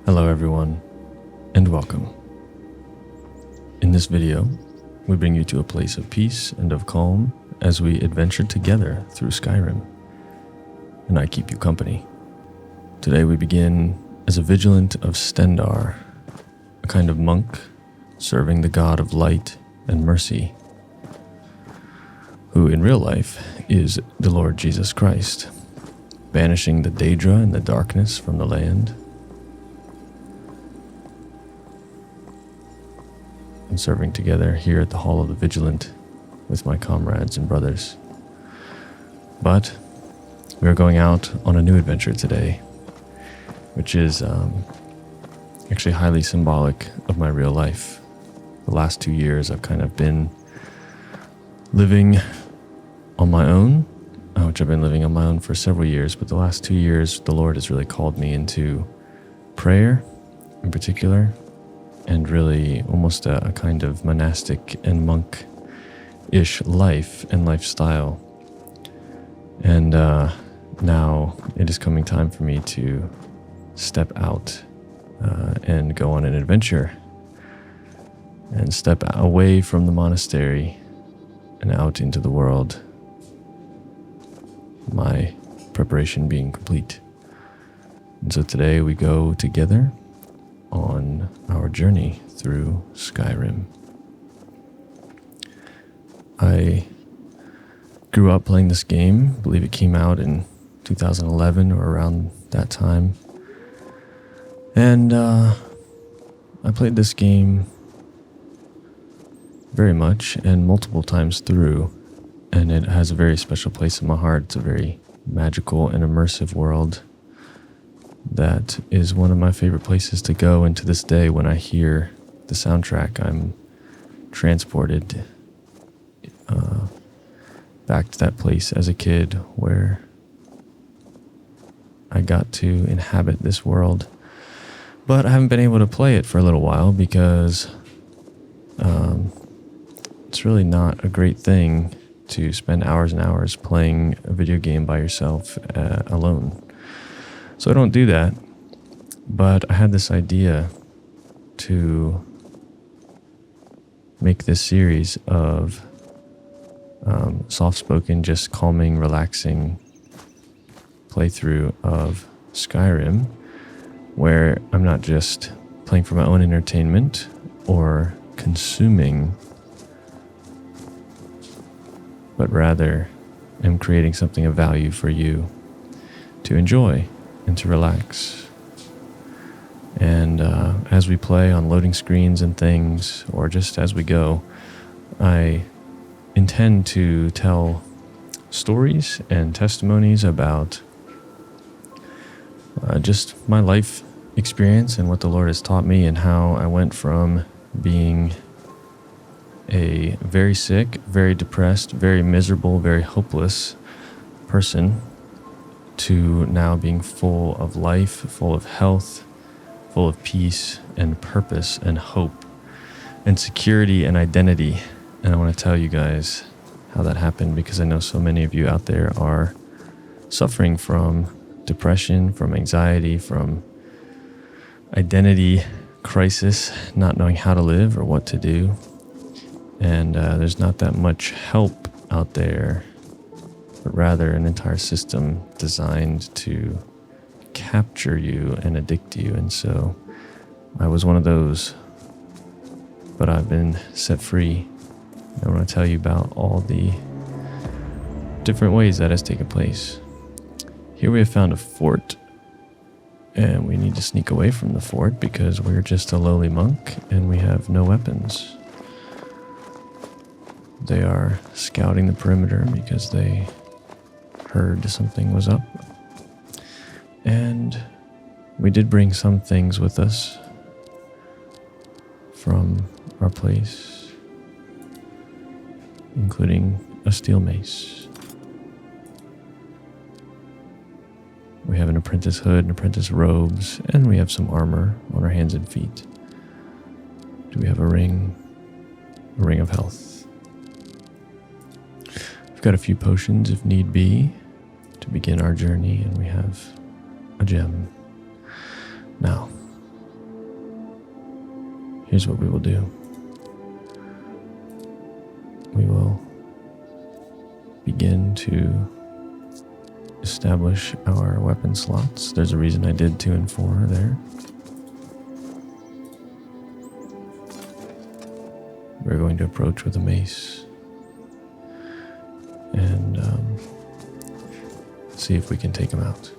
Hello everyone, and welcome. In this video, we bring you to a place of peace and of calm as we adventure together through Skyrim, and I keep you company. Today we begin as a vigilant of Stendar, a kind of monk serving the god of light and mercy, who in real life is the Lord Jesus Christ, banishing the Daedra and the darkness from the land, and serving together here at the Hall of the Vigilant with my comrades and brothers. But we are going out on a new adventure today, which is actually highly symbolic of my real life. The last 2 years I've kind of been living on my own, which I've been living on my own for several years, but the last 2 years the Lord has really called me into prayer in particular, and really almost a kind of monastic and monk-ish life and lifestyle. And now it is coming time for me to step out and go on an adventure and step away from the monastery and out into the world, my preparation being complete. And so today we go together on our journey through Skyrim. I grew up playing this game. I believe it came out in 2011 or around that time. And I played this game very much and multiple times through, and it has a very special place in my heart. It's a very magical and immersive world that is one of my favorite places to go, and to this day when I hear the soundtrack I'm transported back to that place as a kid where I got to inhabit this world. But I haven't been able to play it for a little while because it's really not a great thing to spend hours and hours playing a video game by yourself alone. So I don't do that, but I had this idea to make this series of soft-spoken, just calming, relaxing playthrough of Skyrim, where I'm not just playing for my own entertainment or consuming, but rather am creating something of value for you to enjoy and to relax. And as we play on loading screens and things, or just as we go, I intend to tell stories and testimonies about just my life experience and what the Lord has taught me, and how I went from being a very sick, very depressed, very miserable, very hopeless person to now being full of life, full of health, full of peace and purpose and hope and security and identity. And I want to tell you guys how that happened, because I know so many of you out there are suffering from depression, from anxiety, from identity crisis, not knowing how to live or what to do. And there's not that much help out there, but rather an entire system designed to capture you and addict you. And so I was one of those, but I've been set free. I want to tell you about all the different ways that has taken place. Here we have found a fort, and we need to sneak away from the fort because we're just a lowly monk and we have no weapons. They are scouting the perimeter because they heard something was up. And we did bring some things with us from our place, including a steel mace. We have an apprentice hood and apprentice robes, and we have some armor on our hands and feet. Do we have a ring? A ring of health. We've got a few potions if need be to begin our journey, and we have a gem. Now, here's what we will do. We will begin to establish our weapon slots. There's a reason I did 2 and 4 there. We're going to approach with a mace and see if we can take him out.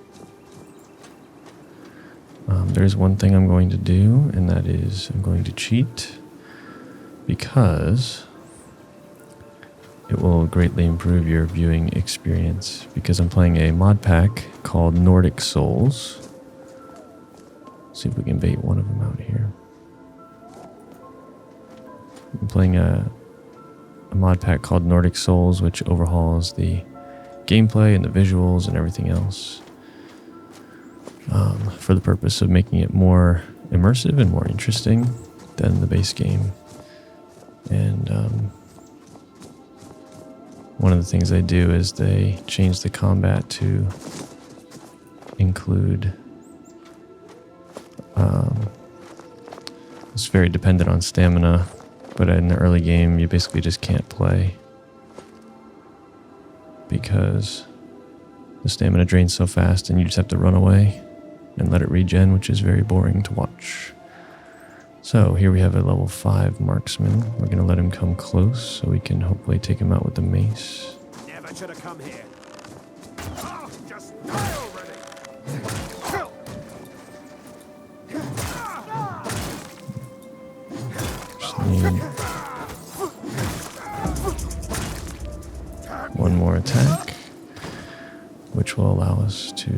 There's one thing I'm going to do, and that is I'm going to cheat because it will greatly improve your viewing experience, because I'm playing a mod pack called Nordic Souls. Let's see if we can bait one of them out here. I'm playing a mod pack called Nordic Souls, which overhauls the gameplay and the visuals and everything else, for the purpose of making it more immersive and more interesting than the base game. And one of the things they do is they change the combat to include it's very dependent on stamina, but in the early game you basically just can't play because the stamina drains so fast and you just have to run away and let it regen, which is very boring to watch. So here we have a level 5 marksman. We're going to let him come close so we can hopefully take him out with the mace. Never should have come here. Oh, just die already. Just need one more attack, which will allow us to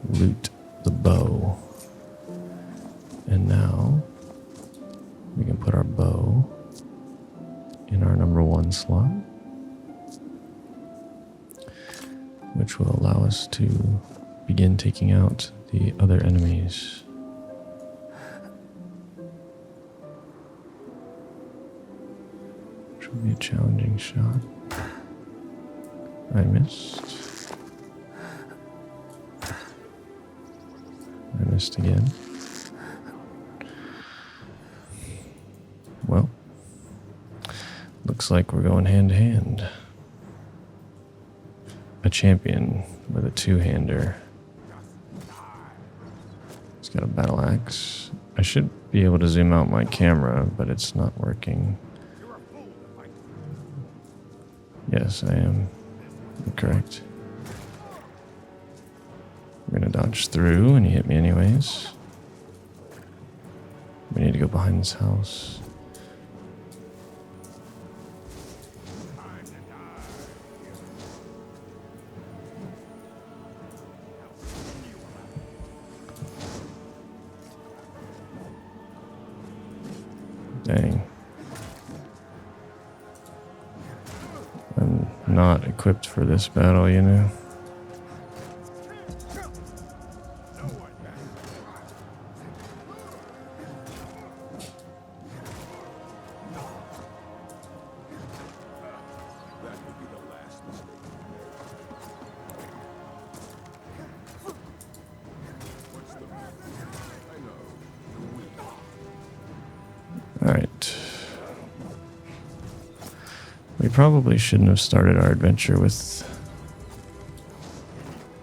loot the bow. And now we can put our bow in our number 1 slot, which will allow us to begin taking out the other enemies. Which will be a challenging shot. I missed. I missed again. Well, looks like we're going hand to hand. A champion with a 2-hander. He's got a battle axe. I should be able to zoom out my camera, but it's not working. Yes, I am. You're correct. We're gonna dodge through, and he hit me anyways. We need to go behind this house. Dang. I'm not equipped for this battle, you know? Alright. We probably shouldn't have started our adventure with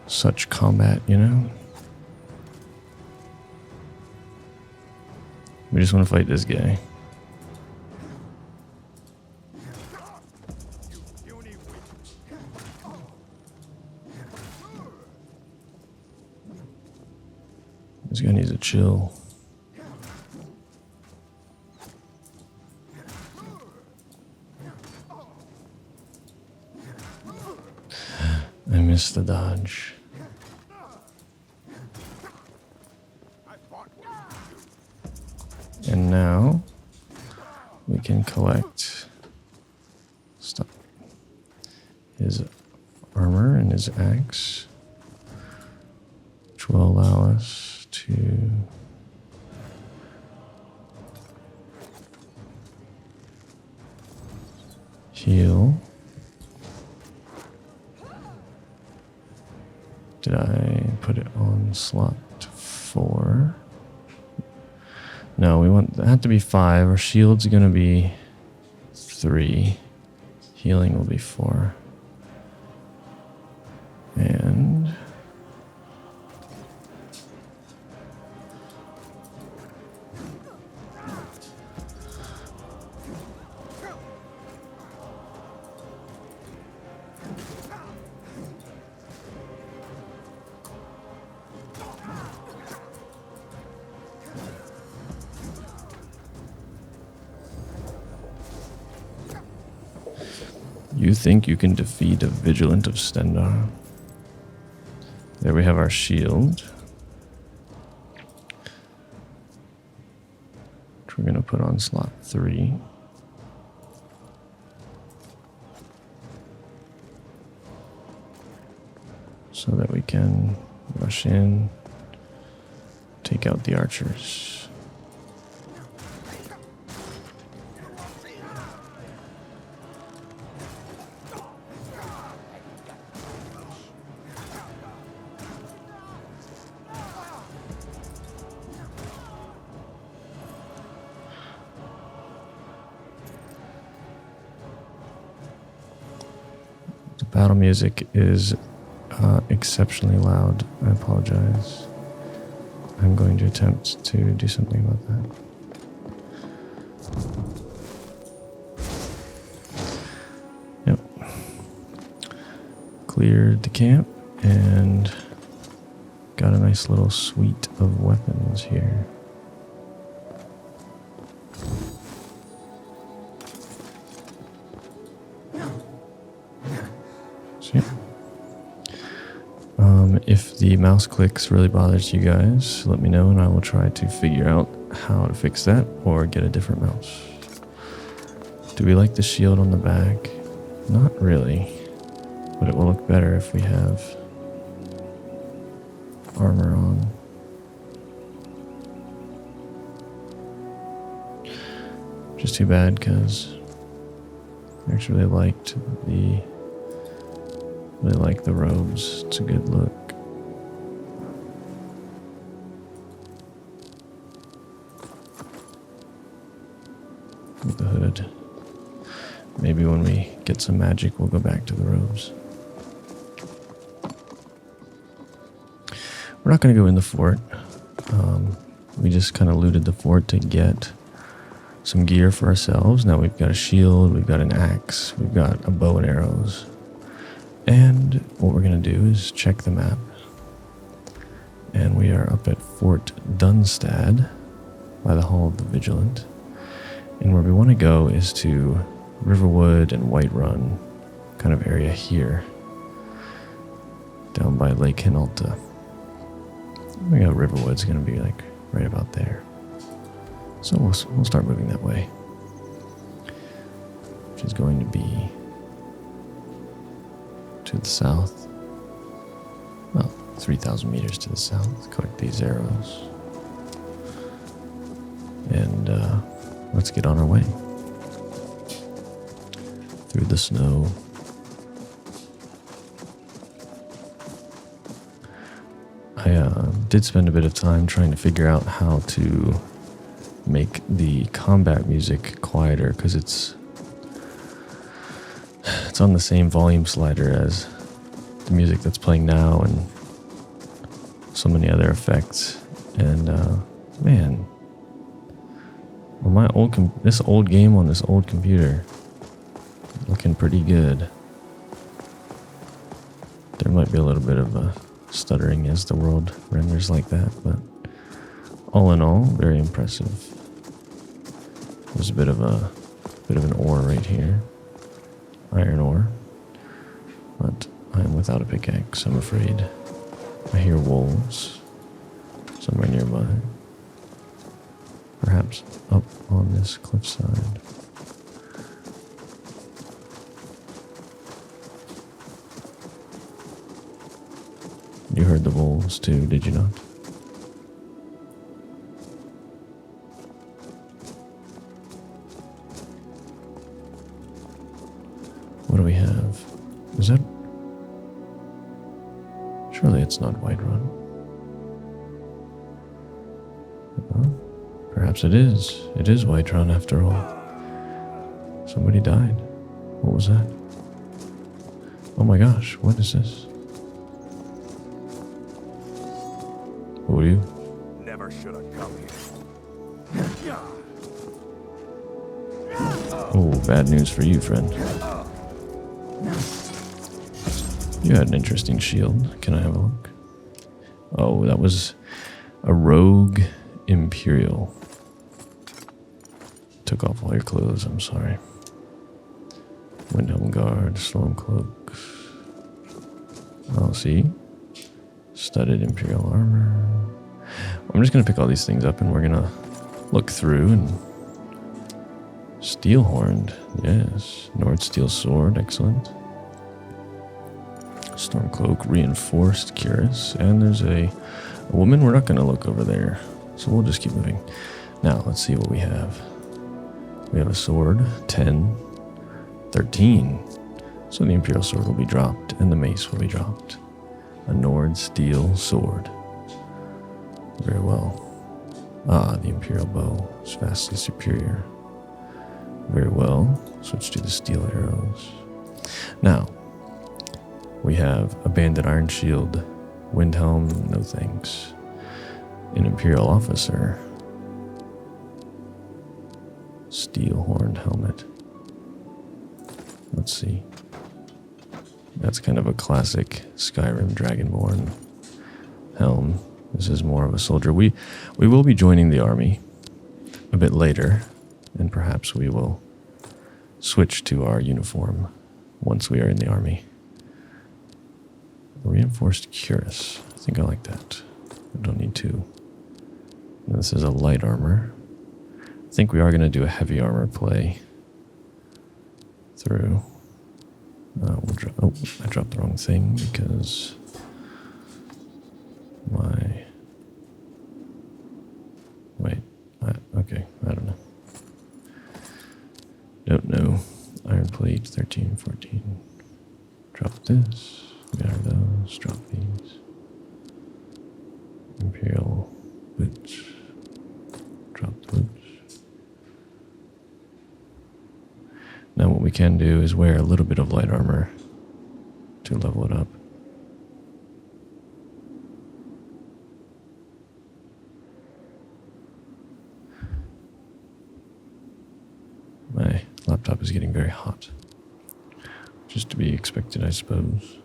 such combat, you know? We just want to fight this guy. This guy needs a chill. I missed the dodge. And now we can collect stuff. His armor and his axe, which will allow us to heal. Did I put it on slot 4? No, we want that to be 5. Our shield's gonna be 3. Healing will be 4. And you think you can defeat a Vigilant of Stendar? There we have our shield, which we're going to put on slot 3. So that we can rush in, take out the archers. The battle music is exceptionally loud. I apologize. I'm going to attempt to do something about that. Yep. Cleared the camp and got a nice little suite of weapons here. If the mouse clicks really bothers you guys, let me know and I will try to figure out how to fix that or get a different mouse. Do we like the shield on the back? Not really, but it will look better if we have armor on. Just too bad because I actually really like the robes. It's a good look. With the hood. Maybe when we get some magic, we'll go back to the robes. We're not going to go in the fort. We just kind of looted the fort to get some gear for ourselves. Now we've got a shield, we've got an axe, we've got a bow and arrows. And what we're going to do is check the map. And we are up at Fort Dunstad by the Hall of the Vigilant. And where we want to go is to Riverwood and Whiterun kind of area here. Down by Lake Hinalta. We got Riverwood's going to be like right about there. So we'll start moving that way. Which is going to be to the south. Well, 3,000 meters to the south. Collect these arrows. And let's get on our way. Through the snow. I did spend a bit of time trying to figure out how to make the combat music quieter because it's on the same volume slider as the music that's playing now and so many other effects. And man, well, this old game on this old computer looking pretty good. There might be a little bit of stuttering as the world renders like that, but all in all, very impressive. There's a bit of an ore right here, iron ore, but I'm without a pickaxe, I'm afraid. I hear wolves somewhere nearby, perhaps up on this cliffside. You heard the wolves too, did you not? What do we have? Is that... Surely it's not Whiterun. Well, perhaps Perhaps it is. It is Whiterun after all. Somebody died. What was that? Oh my gosh, what is this? Who are you? Never should have come here. Oh, bad news for you, friend. You had an interesting shield. Can I have a look? Oh, that was a rogue Imperial. Took off all your clothes, I'm sorry. Windhelm Guard, Storm Cloaks. Oh, see? Studded Imperial Armor. I'm just going to pick all these things up and we're going to look through and... Steel Horned, yes. Nord Steel Sword, excellent. Storm Cloak, Reinforced Cuirass. And there's a woman. We're not going to look over there. So we'll just keep moving. Now, let's see what we have. We have a sword, 10, 13. So the Imperial Sword will be dropped and the Mace will be dropped. A Nord Steel Sword. Very well. Ah, the Imperial Bow is vastly superior. Very well. Switch to the Steel Arrows. Now, we have a Banded Iron Shield. Windhelm, no thanks. An Imperial Officer. Steel Horned Helmet. Let's see. That's kind of a classic Skyrim Dragonborn helm. This is more of a soldier. We will be joining the army a bit later, and perhaps we will switch to our uniform once we are in the army. Reinforced Cuirass. I think I like that. I don't need two. And this is a light armor. I think we are going to do a heavy armor play through. I dropped the wrong thing because my... Wait. Okay, I don't know. Don't know. Iron plate, 13, 14. Drop this. Gather those. Drop these. Imperial boots. Drop the boots. Now what we can do is wear a little bit of light armor to level it up. My laptop is getting very hot. Just to be expected, I suppose.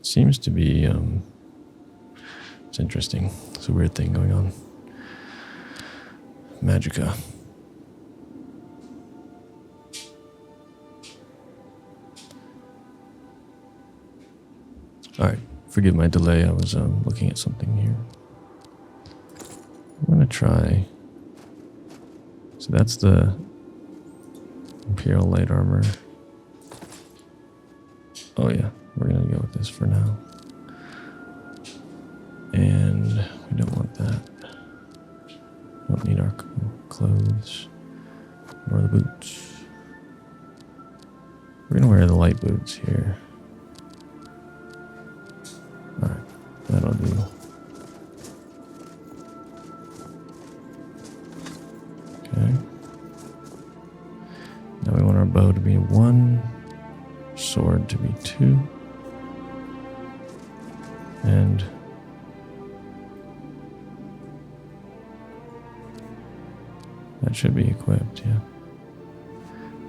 Seems to be, it's interesting. It's a weird thing going on. Magicka. Alright, forgive my delay. I was looking at something here. I'm going to try. So that's the Imperial Light Armor. Oh yeah, we're going to go with this for now. And we don't want that. We don't need our clothes or the boots. We're going to wear the light boots here. Alright, that'll do. Okay. Now we want our bow to be 1, sword to be 2, and that should be equipped, yeah.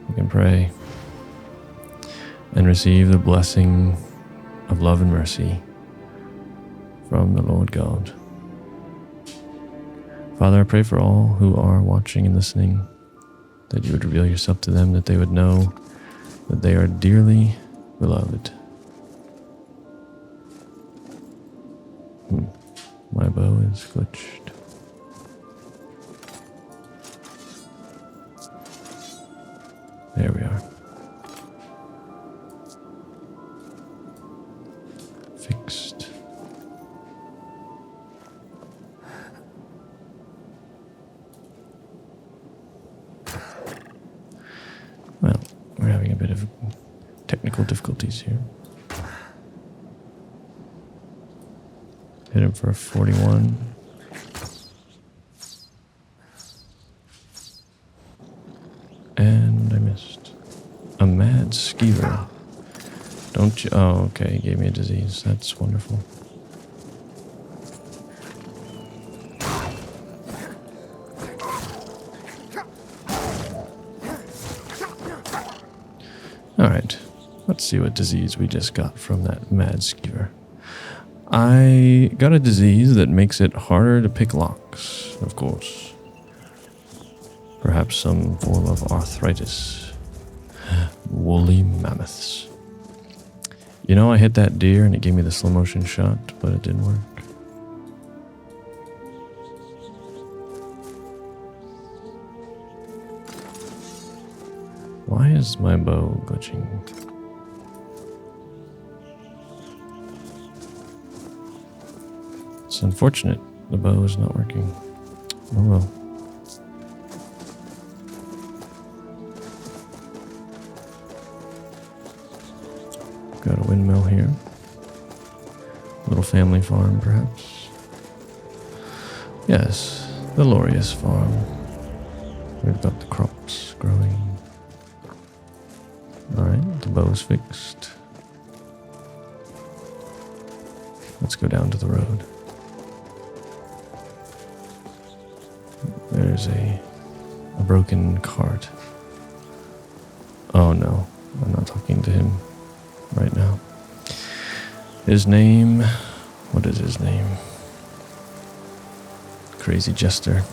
We can pray and receive the blessing of love and mercy from the Lord God. Father, I pray for all who are watching and listening, that you would reveal yourself to them, that they would know that they are dearly beloved. My bow is glitched. There we are. Fixed. Well, we're having a bit of technical difficulties here. Hit him for a 41. And I missed. A mad skeever. Don't you? Oh, okay. He gave me a disease. That's wonderful. Alright. Let's see what disease we just got from that mad skeever. I got a disease that makes it harder to pick locks, of course. Perhaps some form of arthritis. Woolly mammoths. You know, I hit that deer and it gave me the slow motion shot, but it didn't work. Why is my bow glitching? It's unfortunate the bow is not working. Oh well. Got a windmill here. Little family farm, perhaps. Yes, the Lorius farm. We've got the crops growing. Alright, the bow is fixed. Let's go down to the road. There's a broken cart. Oh no, I'm not talking to him right now. His name, what is his name? Crazy Jester.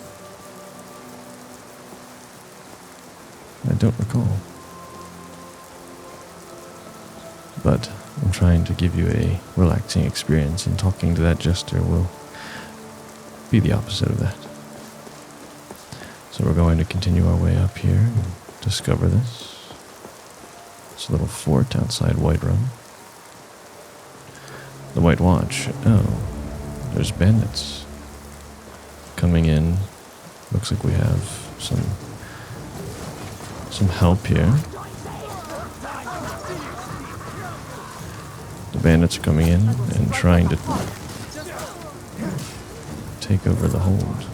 I don't recall. But I'm trying to give you a relaxing experience, and talking to that jester will be the opposite of that. So we're going to continue our way up here and discover this. It's a little fort outside Whiterun. The White Watch. Oh, there's bandits coming in. Looks like we have some help here. The bandits are coming in and trying to take over the hold.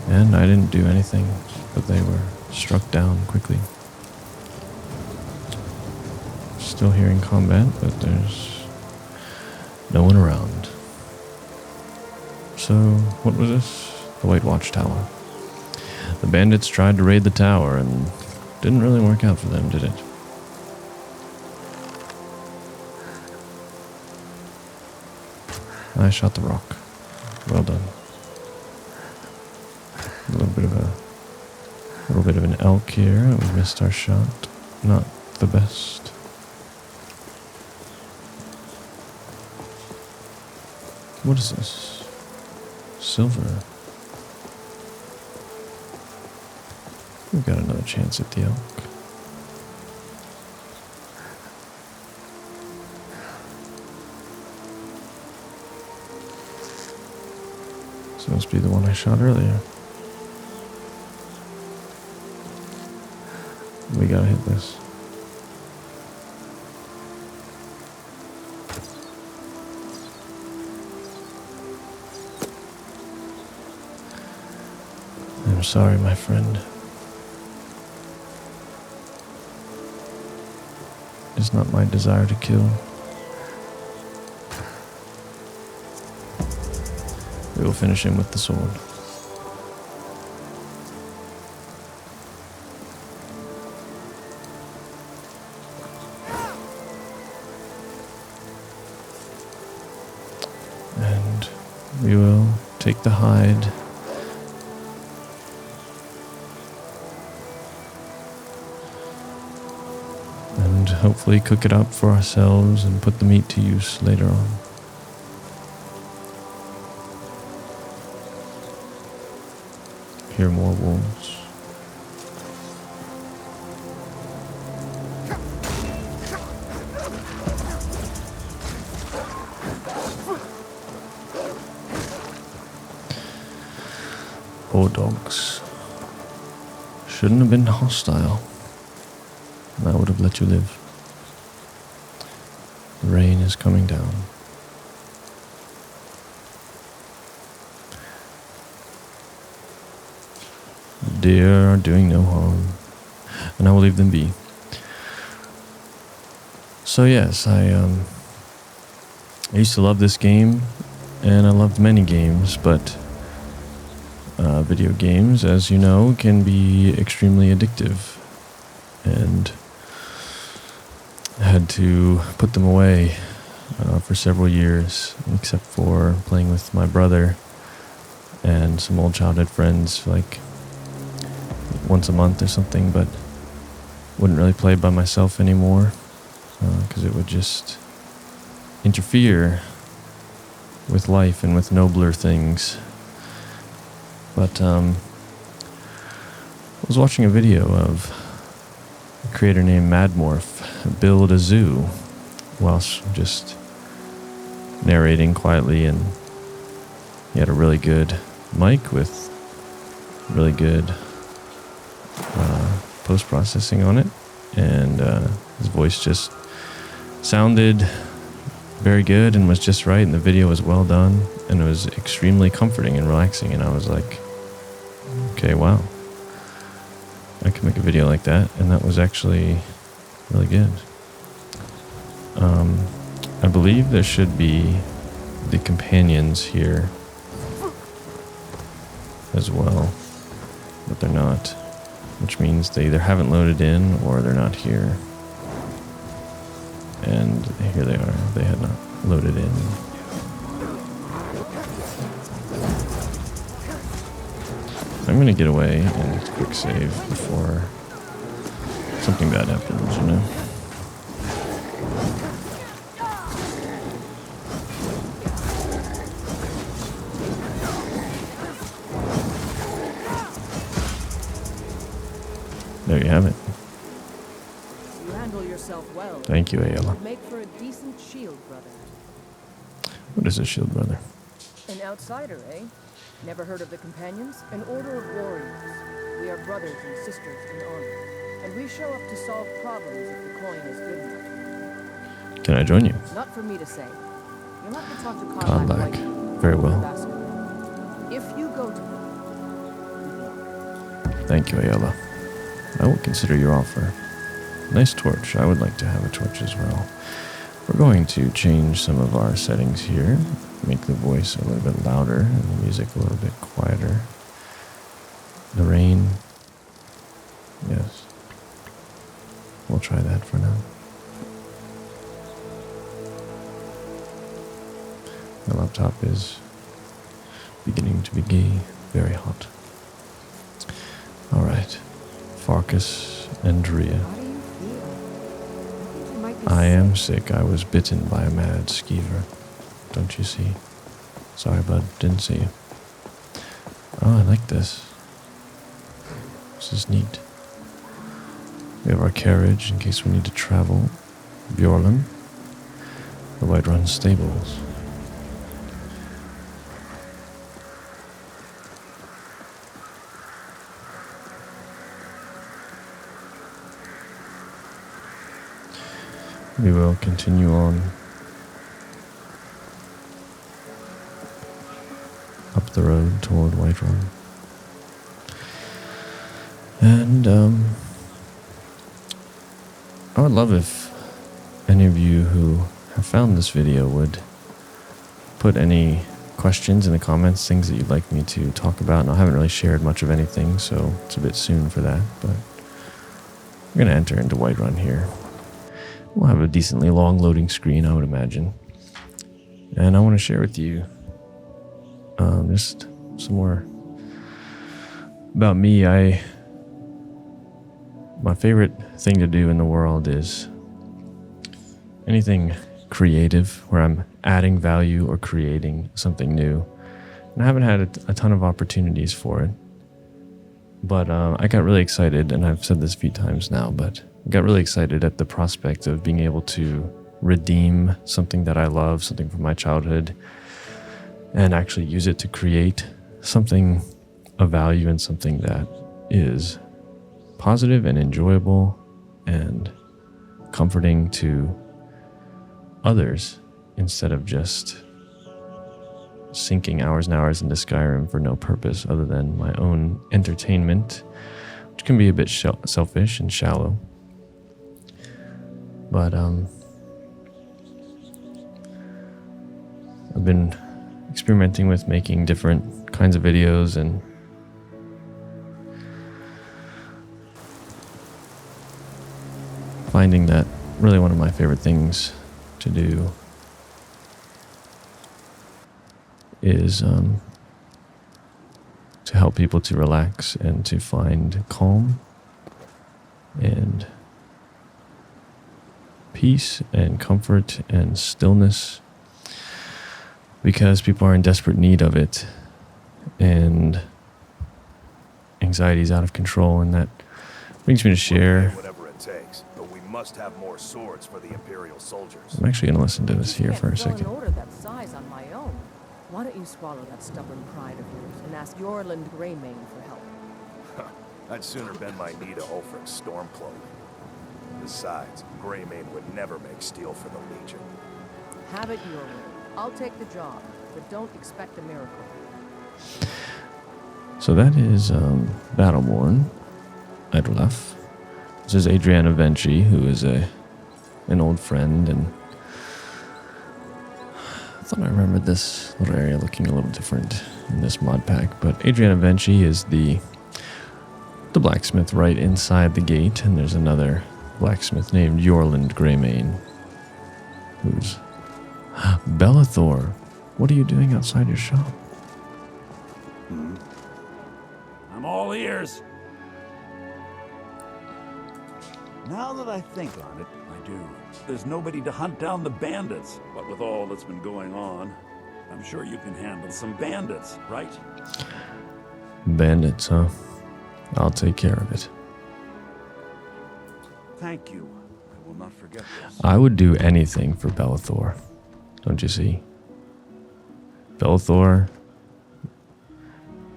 And I didn't do anything, but they were struck down quickly. Still hearing combat, but there's no one around. So, what was this? The White Watch Tower. The bandits tried to raid the tower and didn't really work out for them, did it? I shot the rock. Well done. A little bit of an elk here. We missed our shot. Not the best. What is this? Silver. We've got another chance at the elk. This must be the one I shot earlier. We gotta hit this. I'm sorry, my friend. It's not my desire to kill. We will finish him with the sword. And we will take the hide. And hopefully cook it up for ourselves and put the meat to use later on. Hear more wolves. Poor dogs. Shouldn't have been hostile. I would have let you live. The rain is coming down. dear are doing no harm, and I will leave them be. So yes, I used to love this game, and I loved many games, but video games, as you know, can be extremely addictive, and I had to put them away for several years, except for playing with my brother and some old childhood friends, like once a month or something, but wouldn't really play by myself anymore because it would just interfere with life and with nobler things. But I was watching a video of a creator named Madmorph build a zoo whilst just narrating quietly, and he had a really good mic with really good post-processing on it, and his voice just sounded very good and was just right, and the video was well done, and it was extremely comforting and relaxing, and I was like, okay, wow, I can make a video like that, and that was actually really good. I believe there should be the companions here as well, but they're not, which means they either haven't loaded in or they're not here. And here they are. They had not loaded in. I'm going to get away and quick save before something bad happens, you know? There you have it. You handle yourself well. Thank you, Ayala. Make for a decent shield, brother. What is a shield, brother? An outsider, eh? Never heard of the Companions? An order of warriors. We are brothers and sisters in honor, and we show up to solve problems if the coin is good enough. Can I join you? Not for me to say. You'll have to talk to Karlak. Karlak. Very well. If you go to him. Thank you, Ayala. I will consider your offer. Nice torch. I would like to have a torch as well. We're going to change some of our settings here. Make the voice a little bit louder and the music a little bit quieter. The rain. Yes. We'll try that for now. My laptop is beginning to be very hot. Alright. Farkas and Drea. How do you feel? I think you might be I sick. am sick. I was bitten by a mad skeever. Don't you see? Sorry, bud. Didn't see you. Oh, I like this. This is neat. We have our carriage in case we need to travel. Bjorlum. The Whiterun stables. We will continue on up the road toward Whiterun. And I would love if any of you who have found this video would put any questions in the comments, things that you'd like me to talk about. And I haven't really shared much of anything, so it's a bit soon for that, but we're going to enter into Whiterun here. We'll have a decently long loading screen, I would imagine. And I want to share with you just some more about me. My favorite thing to do in the world is anything creative where I'm adding value or creating something new. And I haven't had a ton of opportunities for it. But I got really excited, and I've said this a few times now, but I got really excited at the prospect of being able to redeem something that I love, something from my childhood, and actually use it to create something of value and something that is positive and enjoyable and comforting to others instead of just sinking hours and hours into Skyrim for no purpose other than my own entertainment, which can be a bit selfish and shallow. But I've been experimenting with making different kinds of videos and finding that really one of my favorite things to do is to help people to relax and to find calm and peace and comfort and stillness, because people are in desperate need of it and anxiety is out of control, and that brings me to share. Whatever it takes, but we must have more swords for the Imperial soldiers. I'm actually going to listen to this here for a Can't fill second. an order that size on my own. Why don't you swallow that stubborn pride of yours and ask Yorland Greymane for help? I'd sooner bend my knee to Ulfric's Stormcloak. Besides, Greymane would never make steel for the Legion. Have it your way. I'll take the job, but don't expect a miracle. So that is Battleborn, Idolaf. This is Adriana Venci, who is an old friend, and I thought I remembered this little area looking a little different in this mod pack. But Adriana Venci is the blacksmith right inside the gate, and there's another blacksmith named Yorland Greymane, who's Bellathor. What are you doing outside your shop? I'm all ears. Now that I think on it, I do. There's nobody to hunt down the bandits. But with all that's been going on, I'm sure you can handle some bandits, right? Bandits, huh? I'll take care of it. Thank you. I will not forget this. I would do anything for Bellathor. Don't you see? Bellathor,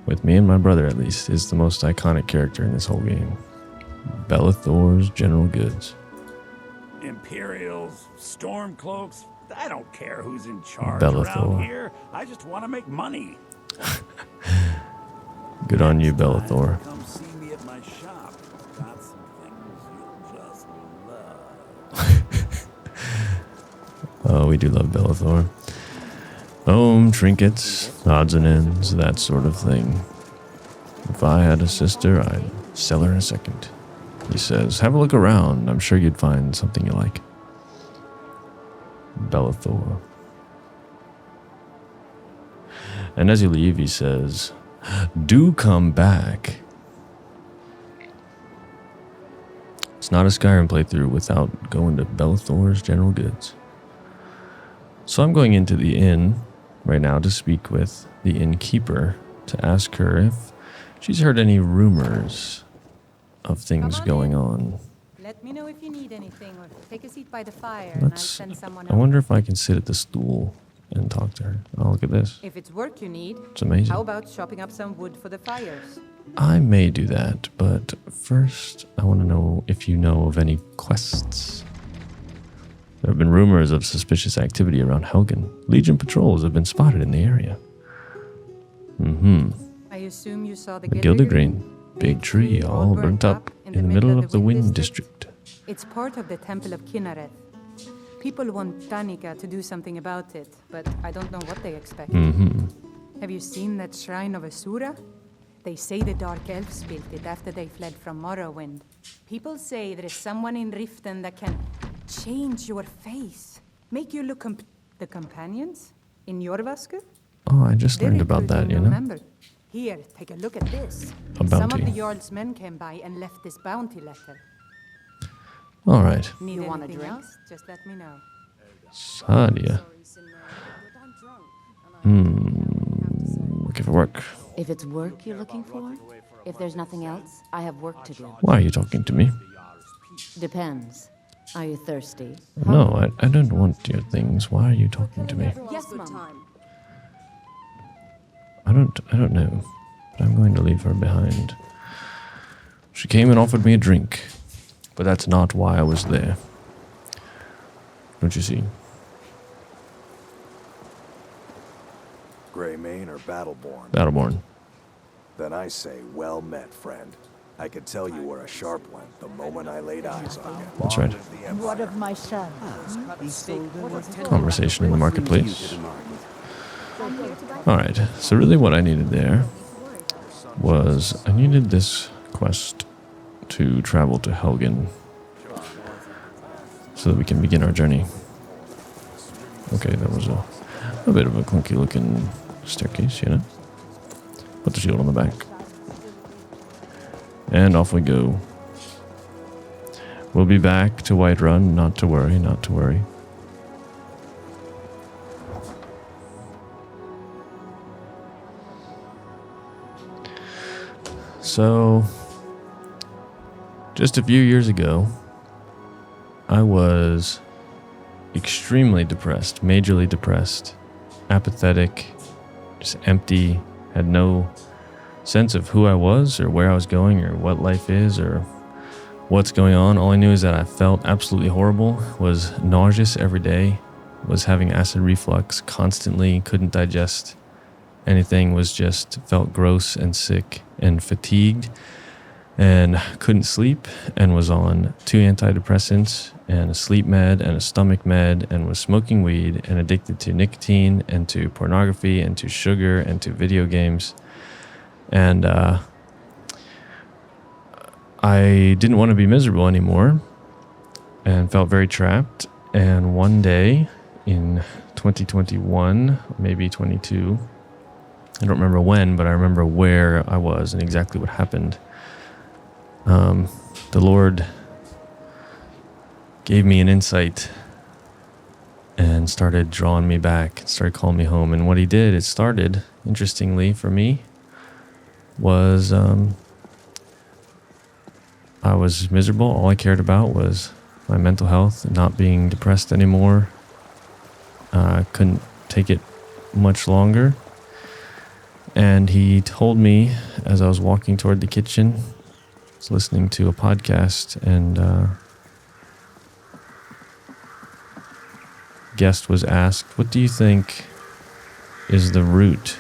with me and my brother at least, is the most iconic character in this whole game. Bellathor's General Goods. Imperials, Stormcloaks, I don't care who's in charge Bellathor. around here. I just want to make money. Good on you, Bellathor. Come see me at my shop. Got some things you'll just love. Oh, we do love Bellathor. Home, trinkets, odds and ends, that sort of thing. If I had a sister, I'd sell her in a second. He says, have a look around. I'm sure you'd find something you like. Bellathor. And as you leave, he says, do come back. It's not a Skyrim playthrough without going to Bellathor's General Goods. So I'm going into the inn right now to speak with the innkeeper to ask her if she's heard any rumors of things going on. Let me know if you need anything, or take a seat by the fire, and I'll send someone I wonder if I can sit at the stool and talk to her. Oh, look at this. If it's work you need, It's amazing. how about chopping up some wood for the fires? I may do that, but first I want to know if you know of any quests. There have been rumors of suspicious activity around Helgen. Legion patrols have been spotted in the area. I assume you saw the The Gildergreen. Big tree all burnt up in the middle of the Wind District. It's part of the Temple of Kinnareth. People want Danica to do something about it, but I don't know what they expect. Have you seen that shrine of Asura? They say the Dark Elves built it after they fled from Morrowind. People say there is someone in Riften that can change your face, make you look the companions in Jorvaskr? Oh, I just learned about that, you know? Remember. Here, take a look at this. A Some bounty. of the Jarl's men came by and left this bounty letter. All right. Need You want a anything drink? else? Just let me know. Sadia. Looking for work. If it's work you're looking for, if there's nothing else, I have work to do. Why are you talking to me? Depends. Are you thirsty? No, I don't want your things. Why are you talking to me? Yes, Mom. I don't know. But I'm going to leave her behind. She came and offered me a drink. But that's not why I was there. Don't you see? Greymane or Battleborn? Battleborn. Then I say, well met, friend. I could tell you were a sharp one the moment I laid eyes on you. That's right. Long live the Empire. What of my son? Conversation in the marketplace. Alright, so really what I needed there was I needed this quest to travel to Helgen so that we can begin our journey. Okay, that was a bit of a clunky looking staircase, you know. Put the shield on the back. And off we go. We'll be back to Whiterun, not to worry, not to worry. So, just a few years ago, I was extremely depressed, majorly depressed, apathetic, just empty, had no sense of who I was or where I was going or what life is or what's going on. All I knew is that I felt absolutely horrible, was nauseous every day, was having acid reflux constantly, couldn't digest anything, was just felt gross and sick and fatigued and couldn't sleep, and was on 2 antidepressants and a sleep med and a stomach med, and was smoking weed and addicted to nicotine and to pornography and to sugar and to video games. And I didn't want to be miserable anymore and felt very trapped. And one day in 2021, maybe 22, I don't remember when, but I remember where I was and exactly what happened. The Lord gave me an insight and started drawing me back, started calling me home. And what he did, it started, interestingly for me, was I was miserable. All I cared about was my mental health, not being depressed anymore. I couldn't take it much longer. And he told me as I was walking toward the kitchen, I was listening to a podcast, and guest was asked, what do you think is the root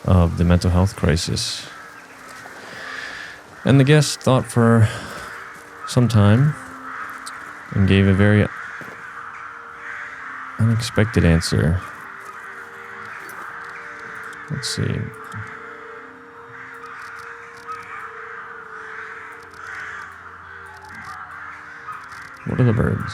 of the mental health crisis? And the guest thought for some time and gave a very unexpected answer. Let's see. What are the birds?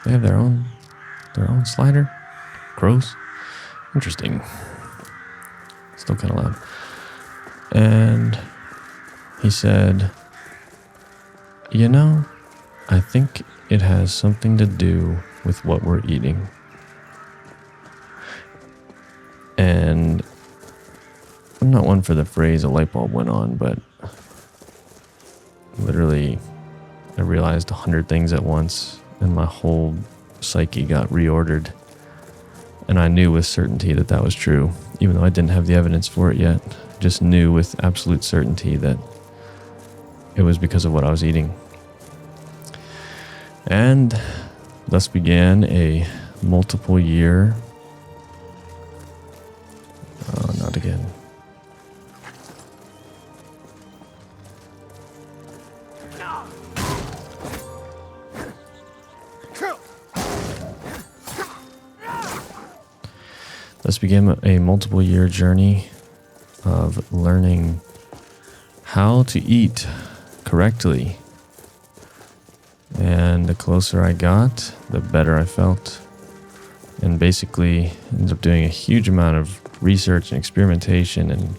They have their own slider? Crows? Interesting. Still kind of loud. And he said, you know, I think it has something to do with what we're eating. And I'm not one for the phrase a light bulb went on, but literally I realized 100 things at once and my whole psyche got reordered. And I knew with certainty that that was true, even though I didn't have the evidence for it yet. Just knew with absolute certainty that it was because of what I was eating. And thus began a multiple year... Oh, not again. Thus began a multiple year journey of learning how to eat correctly. And the closer I got, the better I felt. And basically ended up doing a huge amount of research and experimentation and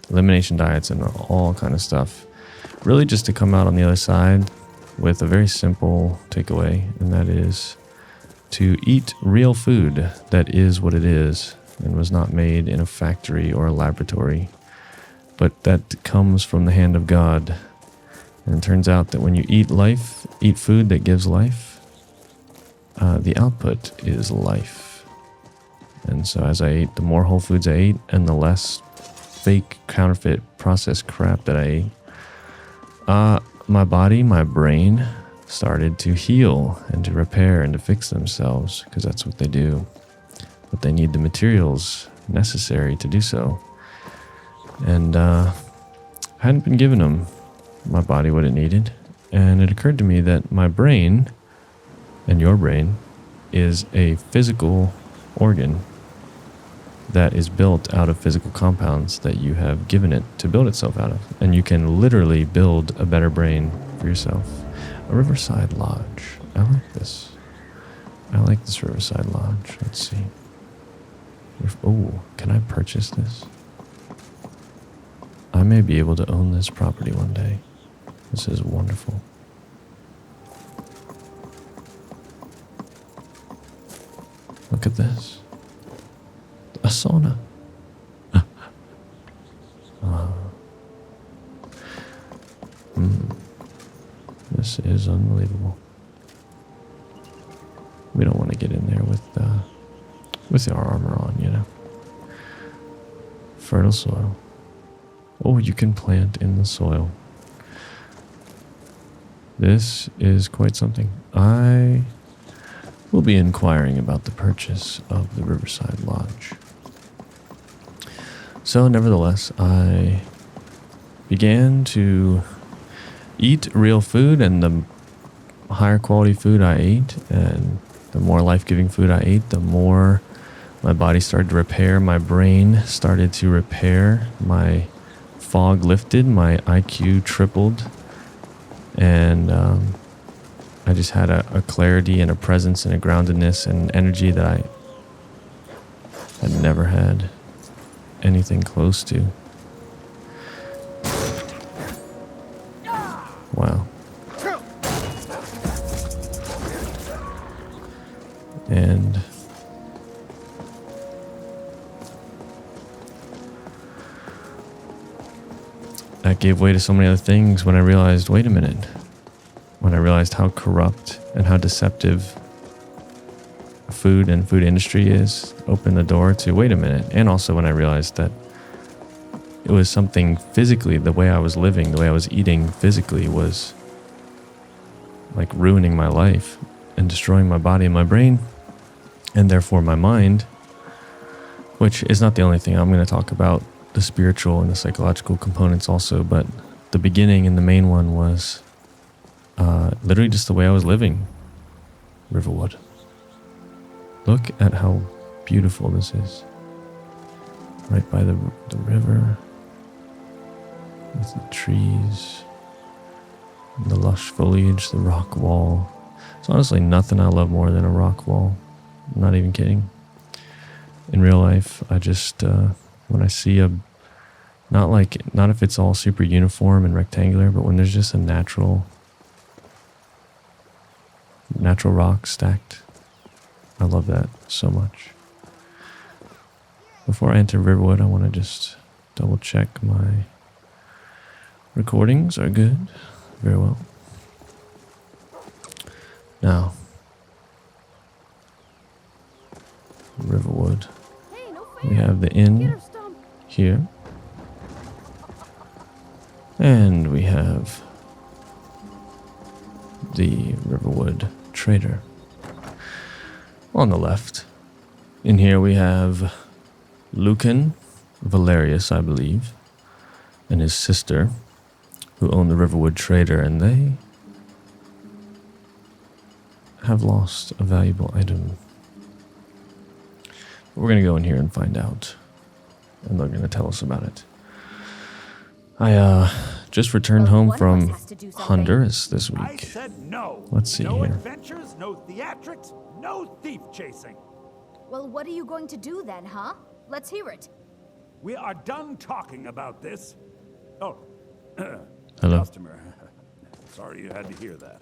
elimination diets and all kind of stuff. Really just to come out on the other side with a very simple takeaway, and that is to eat real food that is what it is and was not made in a factory or a laboratory, but that comes from the hand of God. And it turns out that when you eat food that gives life, the output is life. And so as I ate, the more whole foods I ate and the less fake, counterfeit, processed crap that I ate, my body, my brain started to heal and to repair and to fix themselves, because that's what they do. But they need the materials necessary to do so. And I hadn't been giving them, my body, what it needed. And it occurred to me that my brain, and your brain, is a physical organ that is built out of physical compounds that you have given it to build itself out of. And you can literally build a better brain for yourself. A Riverside Lodge. I like this. I like this Riverside Lodge. Let's see. Oh, can I purchase this? I may be able to own this property one day. This is wonderful. Look at this. A sauna. This is unbelievable. We don't want to get in there with our armor on, you know. Fertile soil. Oh, you can plant in the soil. This is quite something. I will be inquiring about the purchase of the Riverside Lodge. So, nevertheless, I began to eat real food, and the higher quality food I ate, and the more life-giving food I ate, the more my body started to repair, my brain started to repair, my fog lifted, my IQ tripled, and I just had a clarity and a presence and a groundedness and energy that I had never had anything close to. Wow. And that gave way to so many other things when I realized, wait a minute. When I realized how corrupt and how deceptive food and food industry is, opened the door to, wait a minute. And also when I realized that it was something physically, the way I was living, the way I was eating physically was like ruining my life and destroying my body and my brain, and therefore my mind, which is not the only thing. I'm going to talk about the spiritual and the psychological components also, but the beginning and the main one was literally just the way I was living. Riverwood. Look at how beautiful this is. Right by the river, with the trees, the lush foliage, the rock wall. There's honestly nothing I love more than a rock wall. I'm not even kidding. In real life, I just, when I see not if it's all super uniform and rectangular, but when there's just a natural rock stacked, I love that so much. Before I enter Riverwood, I want to just double check my recordings are good. Very well. Now, Riverwood. We have the inn here. And we have the Riverwood Trader on the left. In here we have Lucan Valerius, I believe, and his sister, who own the Riverwood Trader, and they have lost a valuable item. We're going to go in here and find out, and they're going to tell us about it. I just returned home from Honduras this I week. said no. Let's see no here. Adventures, no theatrics, no thief chasing. Well, what are you going to do then, huh? Let's hear it. We are done talking about this. Oh, Hello, customer. Sorry you had to hear that.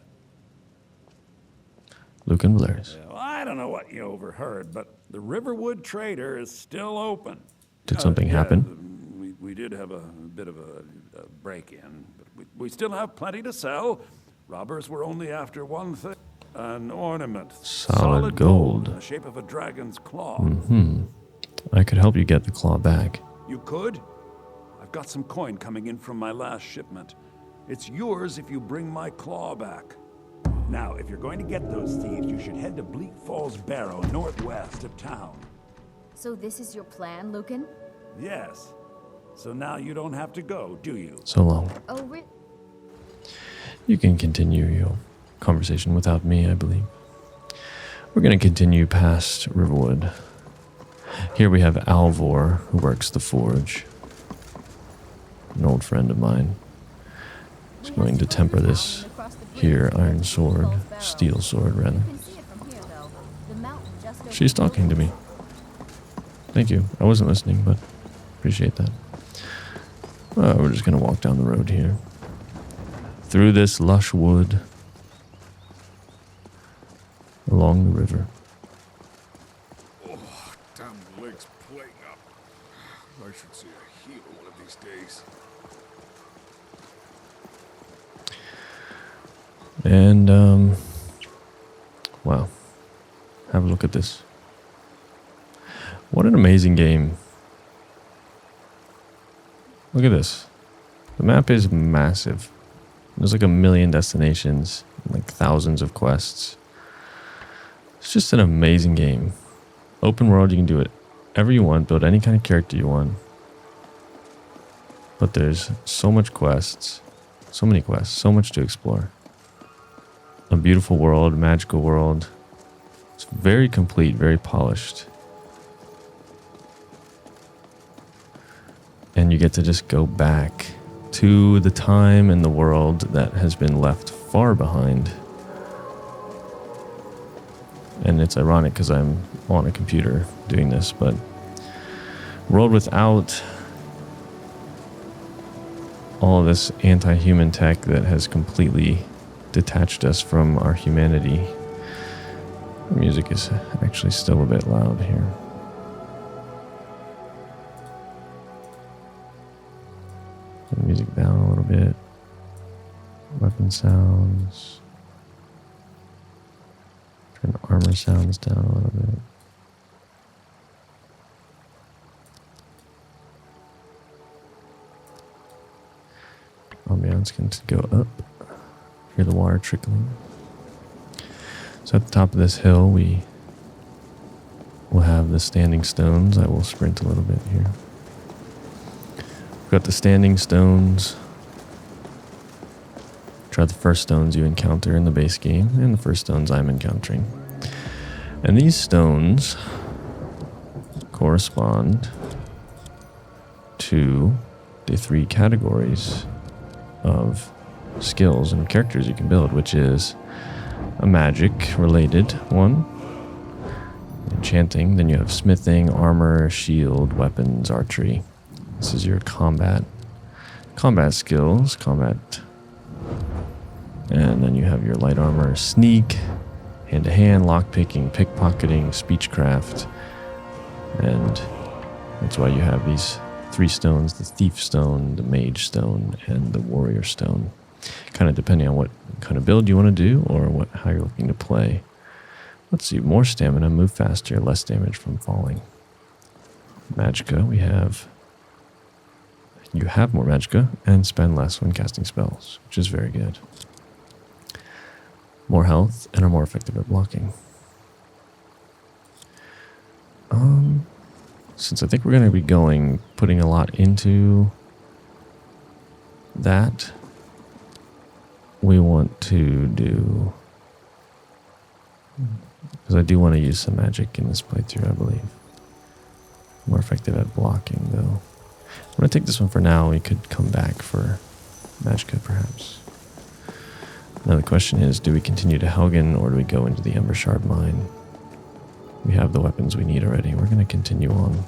Lucan Valerius. Well, I don't know what you overheard, but the Riverwood Trader is still open. Did something happen? We did have a bit of a break-in, but we still have plenty to sell. Robbers were only after one thing. An ornament. Solid gold. In the shape of a dragon's claw. I could help you get the claw back. You could? I've got some coin coming in from my last shipment. It's yours if you bring my claw back. Now, if you're going to get those thieves, you should head to Bleak Falls Barrow, northwest of town. So this is your plan, Lucan? Yes. So now you don't have to go, do you? So long. Oh, You can continue your conversation without me, I believe. We're going to continue past Riverwood. Here we have Alvor, who works the forge. An old friend of mine. He's going to temper this here iron sword, steel sword rather. You can see it from here, though. The mountain just over She's the talking to me. Thank you. I wasn't listening, but appreciate that. We're just going to walk down the road here. Through this lush wood. Along the river. Oh, damn leg's playing up. I should see a healer one of these days. And, wow. Have a look at this. What an amazing game. Look at this. The map is massive. There's like 1 million destinations, like thousands of quests. It's just an amazing game. Open world, you can do it whatever you want, build any kind of character you want. But there's so much quests, so many quests, so much to explore. A beautiful world, magical world. It's very complete, very polished. And you get to just go back to the time and the world that has been left far behind. And it's ironic because I'm on a computer doing this, but world without all of this anti-human tech that has completely detached us from our humanity. The music is actually still a bit loud here. Turn the music down a little bit. Weapon sounds. Turn the armor sounds down a little bit. Ambiance can go up. Hear the water trickling. So at the top of this hill, we will have the standing stones. I will sprint a little bit here. We've got the standing stones. Try the first stones you encounter in the base game, and the first stones I'm encountering. And these stones correspond to the 3 categories of skills and characters you can build, which is a magic related one, enchanting, then you have smithing, armor, shield, weapons, archery. This is your combat skills, and then you have your light armor, sneak, hand-to-hand, lockpicking, pickpocketing, speechcraft, and that's why you have these 3 stones, the thief stone, the mage stone, and the warrior stone. Kind of depending on what kind of build you want to do or how you're looking to play. Let's see, more stamina, move faster, less damage from falling. Magicka, you have more magicka and spend less when casting spells, which is very good. More health and are more effective at blocking. Since I think we're going to be putting a lot into that, we want to do, because I do want to use some magic in this playthrough, I believe. More effective at blocking, though. I'm going to take this one for now. We could come back for magicka, perhaps. Now the question is, do we continue to Helgen or do we go into the Ember Shard Mine? We have the weapons we need already. We're going to continue on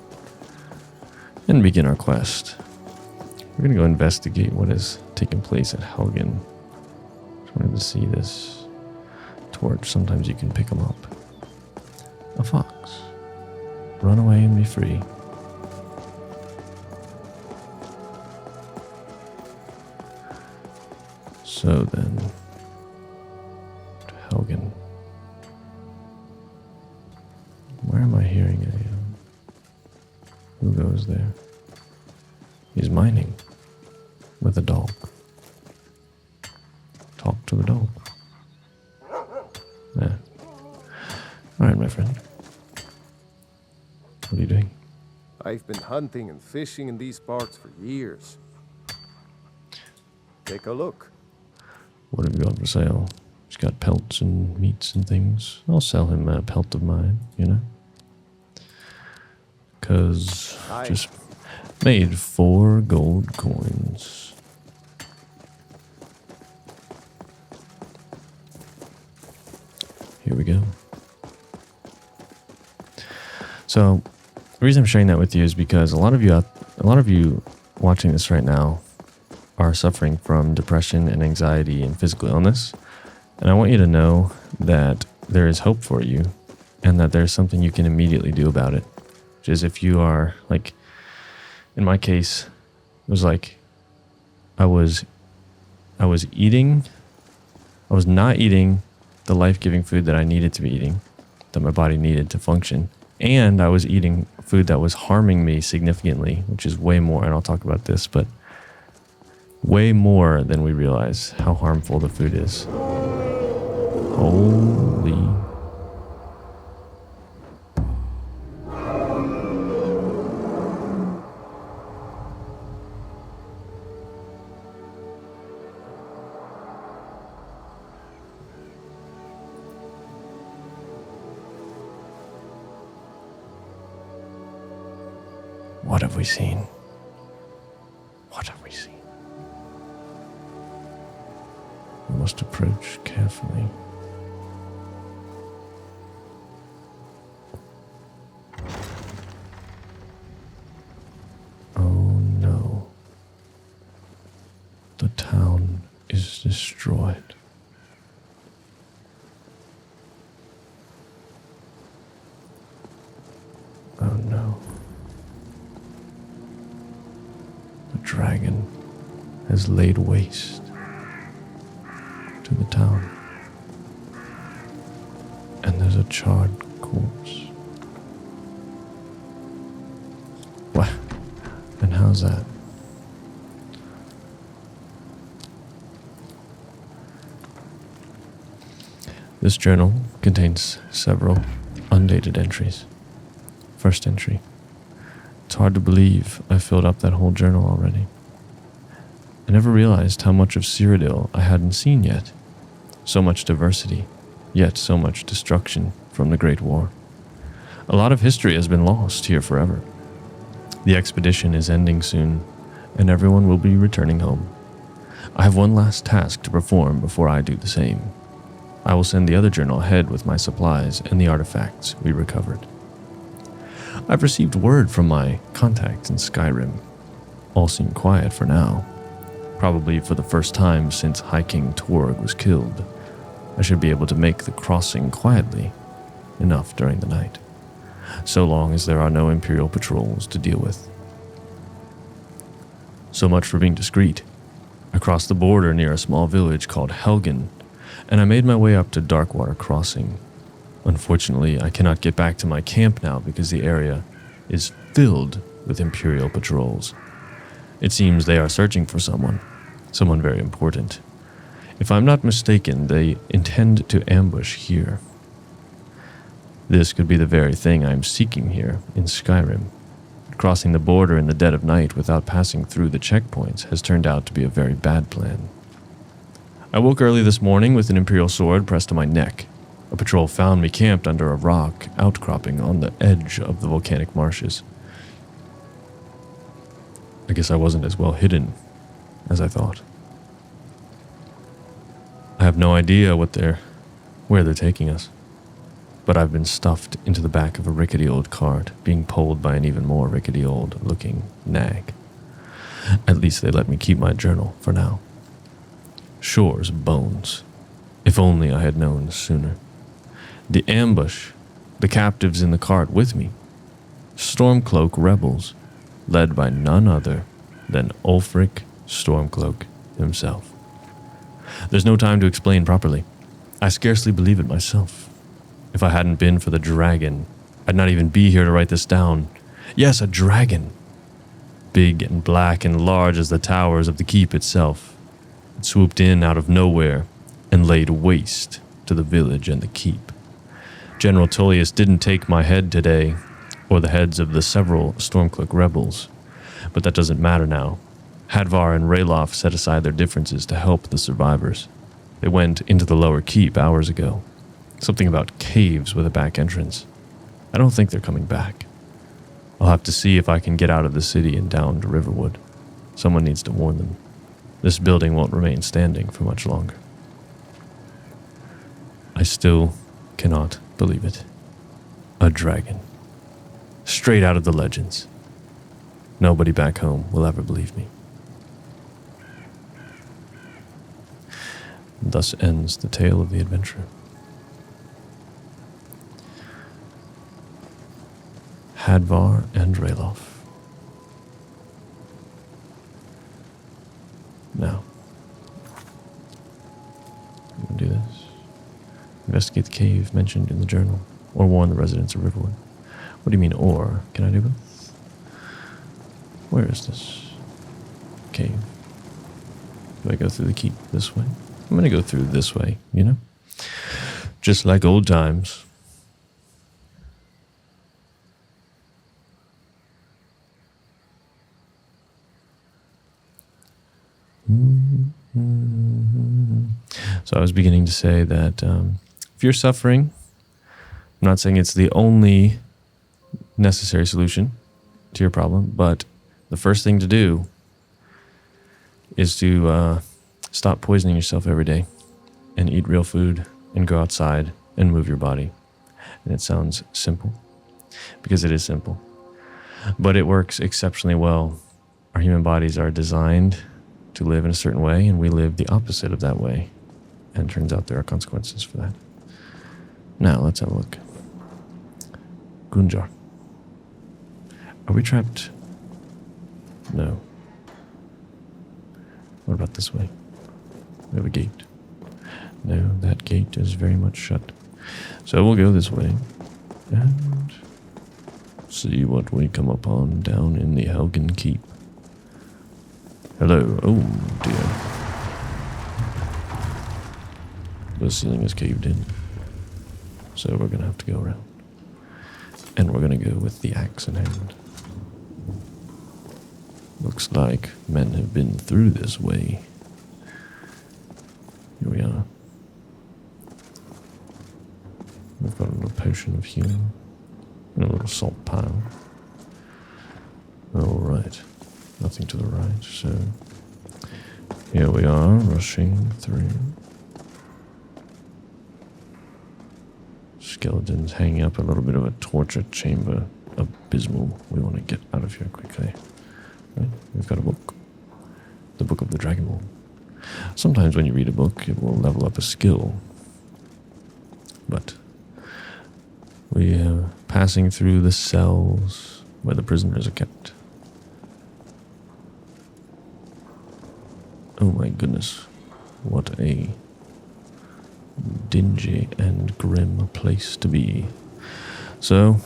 and begin our quest. We're going to go investigate what has taken place at Helgen. Just wanted to see this torch. Sometimes you can pick them up. A fox. Run away and be free. So then, to Helgen. Where am I hearing it? Who goes there? He's mining with a dog. friend. What are you doing? I've been hunting and fishing in these parts for years. Take a look. What have you got for sale? He's got pelts and meats and things. I'll sell him a pelt of mine, you know? Because just made 4 gold coins. Here we go. So, the reason I'm sharing that with you is because a lot of you watching this right now are suffering from depression and anxiety and physical illness. And I want you to know that there is hope for you and that there's something you can immediately do about it. Which is if you are, like, in my case, it was like I was not eating the life-giving food that I needed to be eating, that my body needed to function. And I was eating food that was harming me significantly, which is way more, and I'll talk about this, but way more than we realize how harmful the food is. Holy. What have we seen? What have we seen? We must approach carefully. Oh no. The town is destroyed. Oh no. The dragon has laid waste to the town. And there's a charred corpse. What? And how's that? This journal contains several undated entries. First entry. It's hard to believe I filled up that whole journal already. I never realized how much of Cyrodiil I hadn't seen yet. So much diversity, yet so much destruction from the Great War. A lot of history has been lost here forever. The expedition is ending soon, and everyone will be returning home. I have one last task to perform before I do the same. I will send the other journal ahead with my supplies and the artifacts we recovered. I've received word from my contacts in Skyrim. All seem quiet for now. Probably for the first time since High King Torg was killed. I should be able to make the crossing quietly enough during the night, so long as there are no Imperial patrols to deal with. So much for being discreet. I crossed the border near a small village called Helgen, and I made my way up to Darkwater Crossing. Unfortunately, I cannot get back to my camp now because the area is filled with Imperial patrols. It seems they are searching for someone very important. If I'm not mistaken, they intend to ambush here. This could be the very thing I'm seeking here in Skyrim. Crossing the border in the dead of night without passing through the checkpoints has turned out to be a very bad plan. I woke early this morning with an Imperial sword pressed to my neck. A patrol found me camped under a rock outcropping on the edge of the volcanic marshes. I guess I wasn't as well hidden as I thought. I have no idea where they're taking us, but I've been stuffed into the back of a rickety old cart, being pulled by an even more rickety old looking nag. At least they let me keep my journal for now. Shore's bones. If only I had known sooner. The ambush, the captives in the cart with me. Stormcloak rebels, led by none other than Ulfric Stormcloak himself. There's no time to explain properly. I scarcely believe it myself. If I hadn't been for the dragon, I'd not even be here to write this down. Yes, a dragon. Big and black and large as the towers of the keep itself. It swooped in out of nowhere and laid waste to the village and the keep. General Tullius didn't take my head today, or the heads of the several Stormcloak rebels, but that doesn't matter now. Hadvar and Ralof set aside their differences to help the survivors. They went into the lower keep hours ago. Something about caves with a back entrance. I don't think they're coming back. I'll have to see if I can get out of the city and down to Riverwood. Someone needs to warn them. This building won't remain standing for much longer. I still cannot believe it. A dragon. Straight out of the legends. Nobody back home will ever believe me. Thus ends the tale of the adventurer. Hadvar and Ralof. Now, I'm going to do this. Investigate the cave mentioned in the journal, or warn the residents of Riverwood. What do you mean, or? Can I do both? Where is this cave? Do I go through the keep this way? I'm going to go through this way, you know? Just like old times. So I was beginning to say that if you're suffering, I'm not saying it's the only necessary solution to your problem, but the first thing to do is to stop poisoning yourself every day and eat real food and go outside and move your body. And it sounds simple, because it is simple, but it works exceptionally well. Our human bodies are designed to live in a certain way, and we live the opposite of that way. And it turns out there are consequences for that. Now, let's have a look. Gunjar. Are we trapped? No. What about this way? We have a gate. No, that gate is very much shut. So we'll go this way and see what we come upon down in the Helgen Keep. Hello. Oh, dear. The ceiling is caved in. So we're going to have to go around. And we're going to go with the axe in hand. Looks like men have been through this way. Here we are. We've got a little potion of healing. And a little salt pile. Alright. Nothing to the right, so here we are, rushing through. Skeletons hanging up a little bit of a torture chamber. Abysmal. We want to get out of here quickly. Right? We've got a book. The Book of the Dragonborn. Sometimes when you read a book, it will level up a skill. But we are passing through the cells where the prisoners are kept. Oh my goodness, what a dingy and grim place to be. So,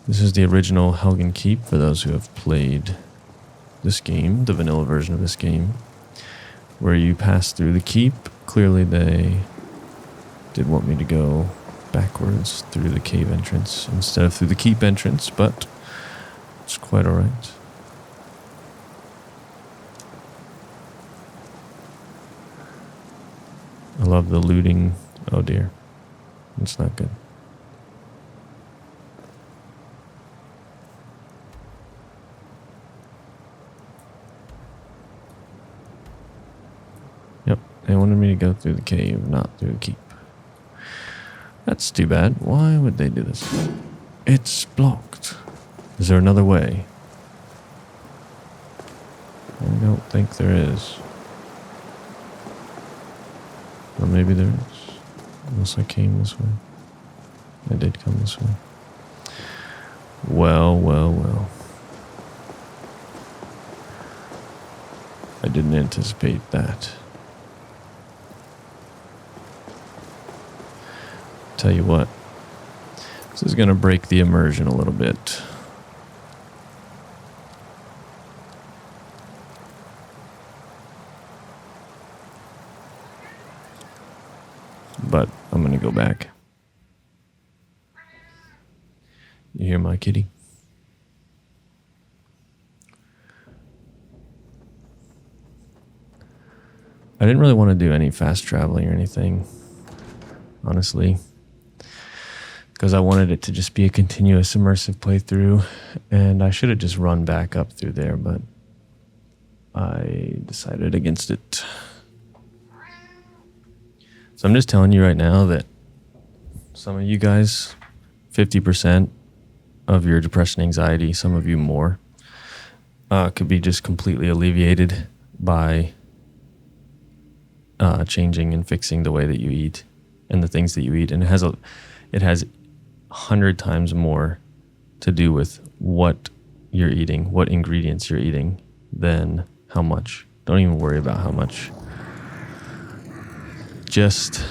this is the original Helgen Keep for those who have played this game, the vanilla version of this game, where you pass through the keep. Clearly they did want me to go backwards through the cave entrance instead of through the keep entrance, but it's quite alright. I love the looting. Oh dear. It's not good. Yep, they wanted me to go through the cave, not through the keep. That's too bad. Why would they do this? It's blocked. Is there another way? I don't think there is. Or maybe there is. Unless I came this way. I did come this way. Well, well, well. I didn't anticipate that. Tell you what. This is going to break the immersion a little bit. But I I'm going to go back. You hear my kitty? I didn't really want to do any fast traveling or anything, honestly, because I wanted it to just be a continuous immersive playthrough, and I should have just run back up through there, but I decided against it. So I'm just telling you right now that some of you guys, 50% of your depression, anxiety, some of you more, could be just completely alleviated by changing and fixing the way that you eat and the things that you eat. And it has 100 times more to do with what you're eating, what ingredients you're eating, than how much. Don't even worry about how much. Just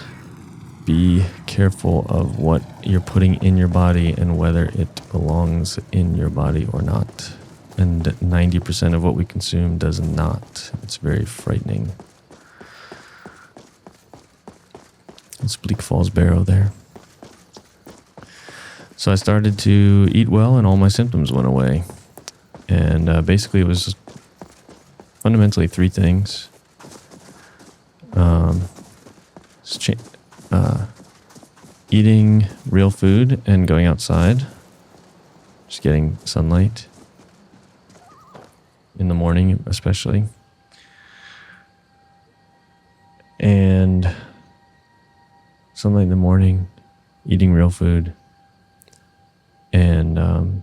be careful of what you're putting in your body and whether it belongs in your body or not. And 90% of what we consume does not. It's very frightening. It's Bleak Falls Barrow there. So I started to eat well and all my symptoms went away. And basically it was fundamentally three things. Eating real food and going outside. Just getting sunlight. In the morning especially. And sunlight in the morning, eating real food, and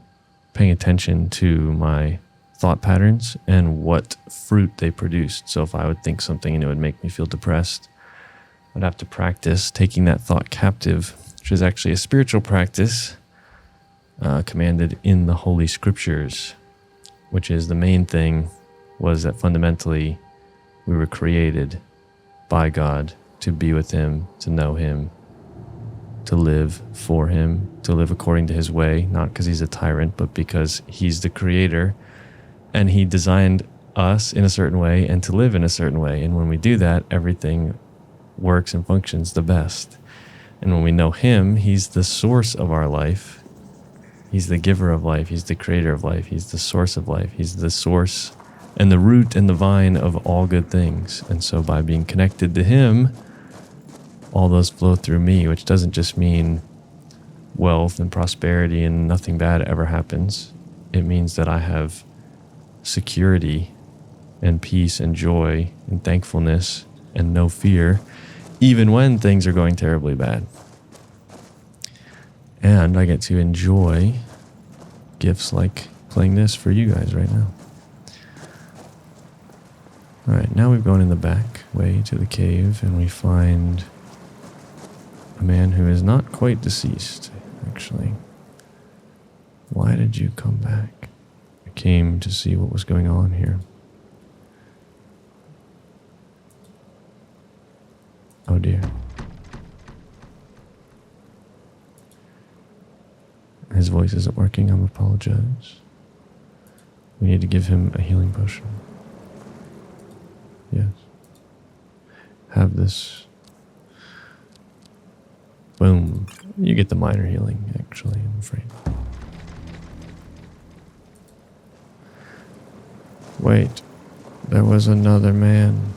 paying attention to my thought patterns and what fruit they produced. So if I would think something and it would make me feel depressed, I'd have to practice taking that thought captive, which is actually a spiritual practice commanded in the Holy Scriptures, which is the main thing was that fundamentally we were created by God to be with Him, to know Him, to live for Him, to live according to His way, not because He's a tyrant, but because He's the Creator and He designed us in a certain way and to live in a certain way. And when we do that, everything works and functions the best. And when we know Him, He's the source of our life. He's the giver of life. He's the creator of life. He's the source of life. He's the source and the root and the vine of all good things. And so by being connected to Him, all those flow through me, which doesn't just mean wealth and prosperity and nothing bad ever happens. It means that I have security and peace and joy and thankfulness and no fear, even when things are going terribly bad. And I get to enjoy gifts like playing this for you guys right now. All right, now we've gone in the back way to the cave and we find a man who is not quite deceased, actually. Why did you come back? I came to see what was going on here. Oh dear. His voice isn't working, I apologize. We need to give him a healing potion. Yes. Have this. Boom. You get the minor healing, actually, I'm afraid. Wait. There was another man.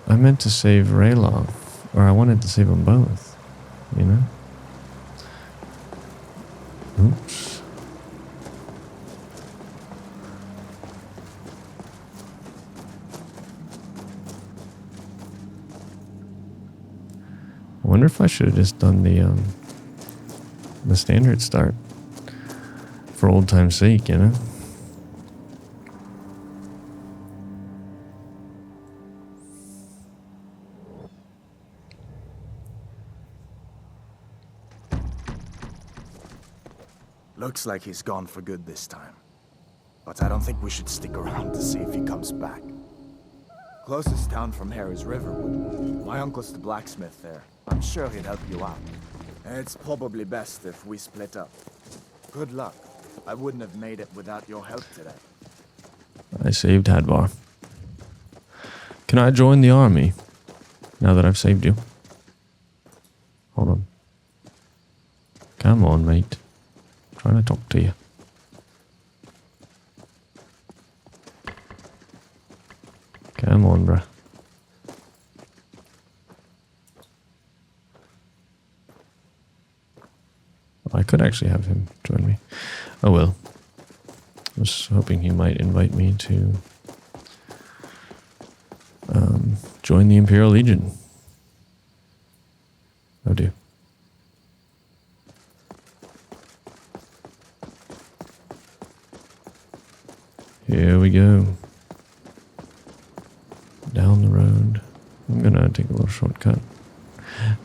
I meant to save Rayloff, or I wanted to save them both, you know? Oops. I wonder if I should have just done the standard start for old time's sake, you know? Looks like he's gone for good this time. But I don't think we should stick around to see if he comes back. Closest town from here is Riverwood. My uncle's the blacksmith there. I'm sure he'd help you out. It's probably best if we split up. Good luck. I wouldn't have made it without your help today. I saved Hadvar. Can I join the army now that I've saved you? Hold on. Come on, mate. I'm trying to talk to you. Come on, bruh. I could actually have him join me. Oh well. I was hoping he might invite me to join the Imperial Legion. Oh dear. Here we go. Down the road. I'm gonna take a little shortcut.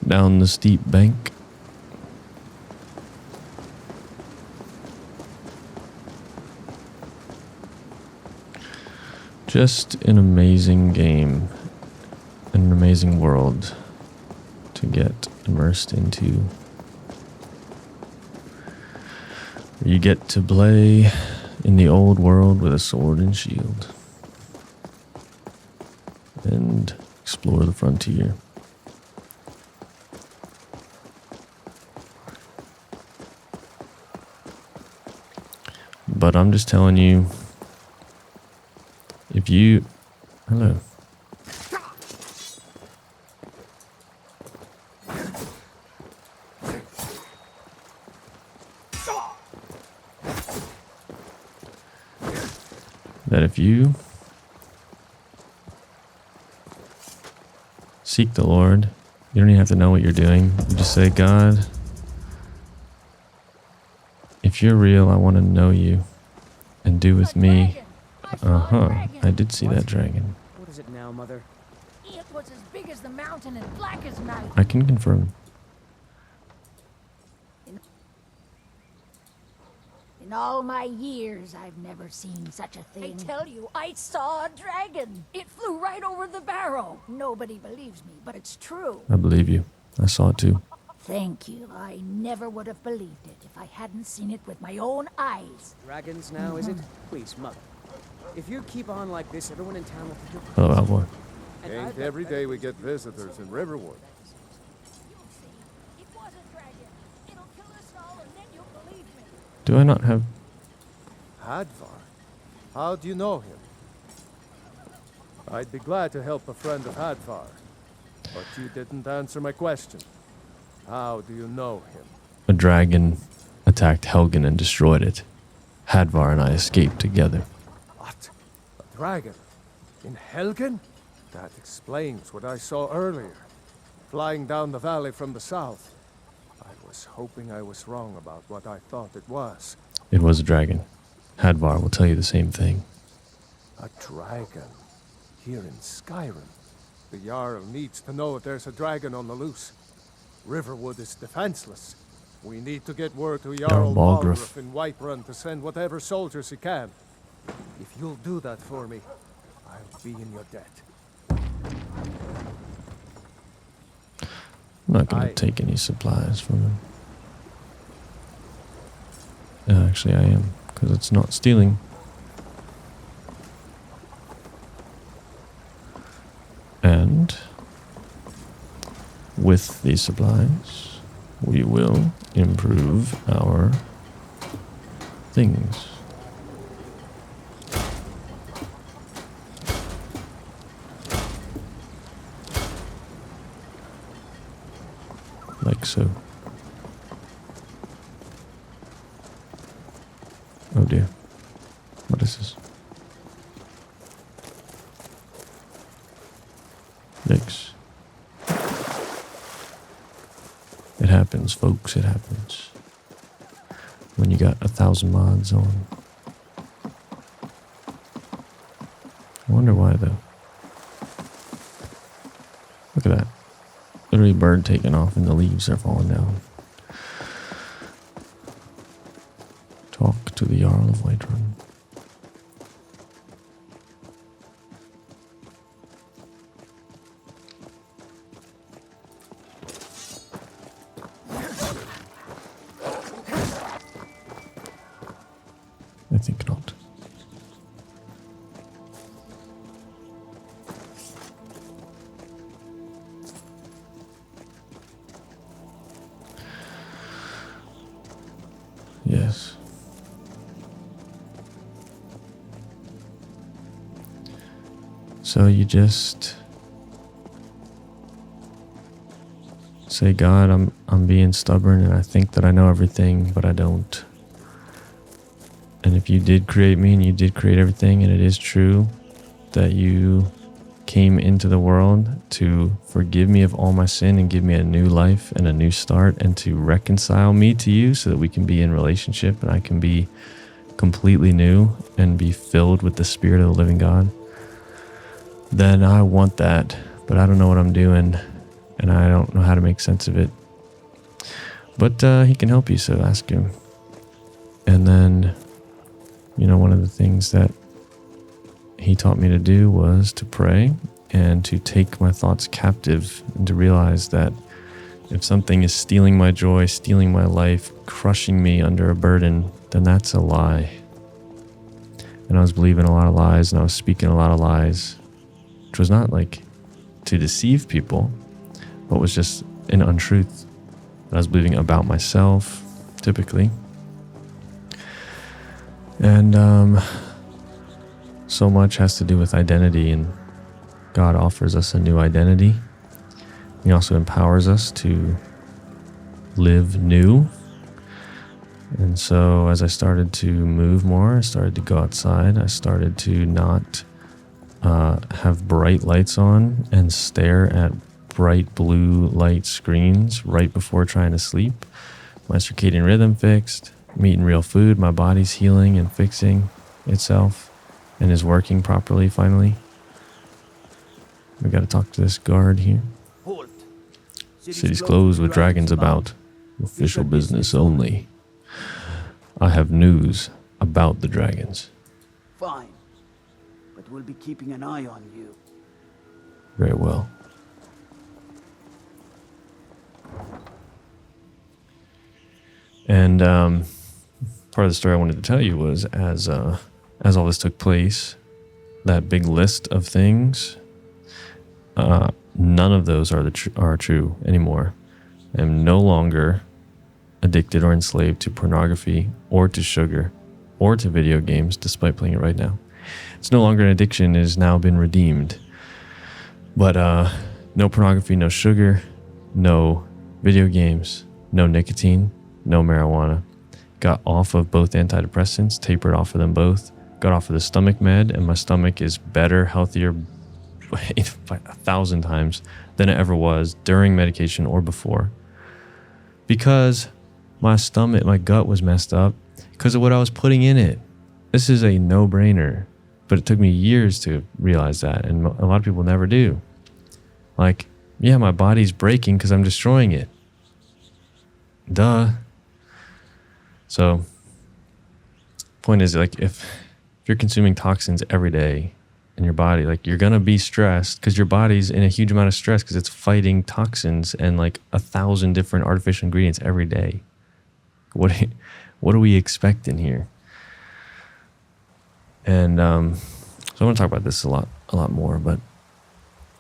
Down the steep bank. Just an amazing game. An amazing world to get immersed into. You get to play in the old world with a sword and shield. And explore the frontier. But I'm just telling you, if you... Hello. That if you seek the Lord, you don't even have to know what you're doing. You just say, God, if you're real, I want to know you and do with me. I did see that dragon. What is it now, Mother? It was as big as the mountain and black as night. I can confirm. In all my years, I've never seen such a thing. I tell you, I saw a dragon. It flew right over the barrow. Nobody believes me, but it's true. I believe you. I saw it too. Thank you. I never would have believed it if I hadn't seen it with my own eyes. Dragons now, is it? Please, Mother. If you keep on like this, everyone in town will think you're Hello, Alboy. Ain't every day we get visitors in Riverwood. You'll see. It was a dragon. It'll kill us all, and then you'll believe me. Do I not have... Hadvar? How do you know him? I'd be glad to help a friend of Hadvar, but you didn't answer my question. How do you know him? A dragon attacked Helgen and destroyed it. Hadvar and I escaped together. What? A dragon? In Helgen? That explains what I saw earlier. Flying down the valley from the south. I was hoping I was wrong about what I thought it was. It was a dragon. Hadvar will tell you the same thing. A dragon? Here in Skyrim? The Jarl needs to know if there's a dragon on the loose. Riverwood is defenseless. We need to get word to Jarl Balgruuf in Whiterun to send whatever soldiers he can. If you'll do that for me, I'll be in your debt. I'm not going to take any supplies from him. Actually, I am, because it's not stealing. And with these supplies, we will improve our things. Like so. Oh dear. What is this? Yikes. It happens, folks, it happens. When you got 1,000 mods on. I wonder why, though. Look at that. Literally a bird taking off and the leaves are falling down. Talk to the Jarl of Whiterun. I think not. Yes. So you just say, God, I'm being stubborn and I think that I know everything, but I don't. And if you did create me and you did create everything, and it is true that you came into the world to forgive me of all my sin and give me a new life and a new start, and to reconcile me to you so that we can be in relationship and I can be completely new and be filled with the Spirit of the living God, then I want that, but I don't know what I'm doing and I don't know how to make sense of it. But he can help you, so ask him. And then, one of the things that he taught me to do was to pray and to take my thoughts captive, and to realize that if something is stealing my joy, stealing my life, crushing me under a burden, then that's a lie. And I was believing a lot of lies, and I was speaking a lot of lies, which was not like to deceive people, but was just an untruth that I was believing about myself, typically. And so much has to do with identity, and God offers us a new identity. He also empowers us to live new. And so as I started to move more, I started to go outside, I started to not have bright lights on and stare at bright blue light screens right before trying to sleep. My circadian rhythm fixed. I'm eating real food. My body's healing and fixing itself and is working properly finally. We got to talk to this guard here. Halt. City's closed with dragons about. Official business only. I have news about the dragons. Fine. But we'll be keeping an eye on you. Very well. And part of the story I wanted to tell you was as all this took place, that big list of things, none of those are true anymore. I am no longer addicted or enslaved to pornography or to sugar or to video games, despite playing it right now. It's no longer an addiction. It has now been redeemed. But no pornography, no sugar, no video games, no nicotine, no marijuana. Got off of both antidepressants, tapered off of them both, got off of the stomach med, and my stomach is better, healthier by 1,000 times than it ever was during medication or before. Because my stomach, my gut was messed up because of what I was putting in it. This is a no-brainer, but it took me years to realize that, and a lot of people never do. Like, yeah, my body's breaking because I'm destroying it. Duh. So, point is, like, if you're consuming toxins every day in your body, like, you're gonna be stressed because your body's in a huge amount of stress because it's fighting toxins and like 1,000 different artificial ingredients every day. What are we expecting here? And so I want to talk about this a lot more, but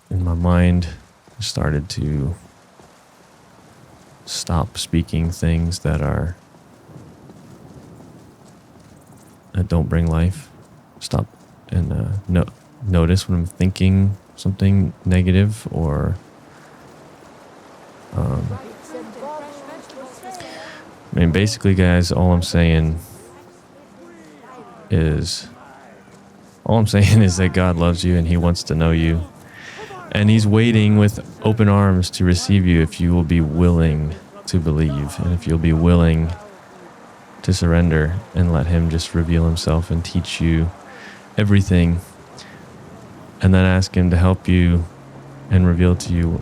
in my mind, I started to stop speaking things that don't bring life. Stop and notice when I'm thinking something negative or basically, guys, all I'm saying is that God loves you and he wants to know you. And he's waiting with open arms to receive you if you will be willing to believe, and if you'll be willing to surrender and let him just reveal himself and teach you everything, and then ask him to help you and reveal to you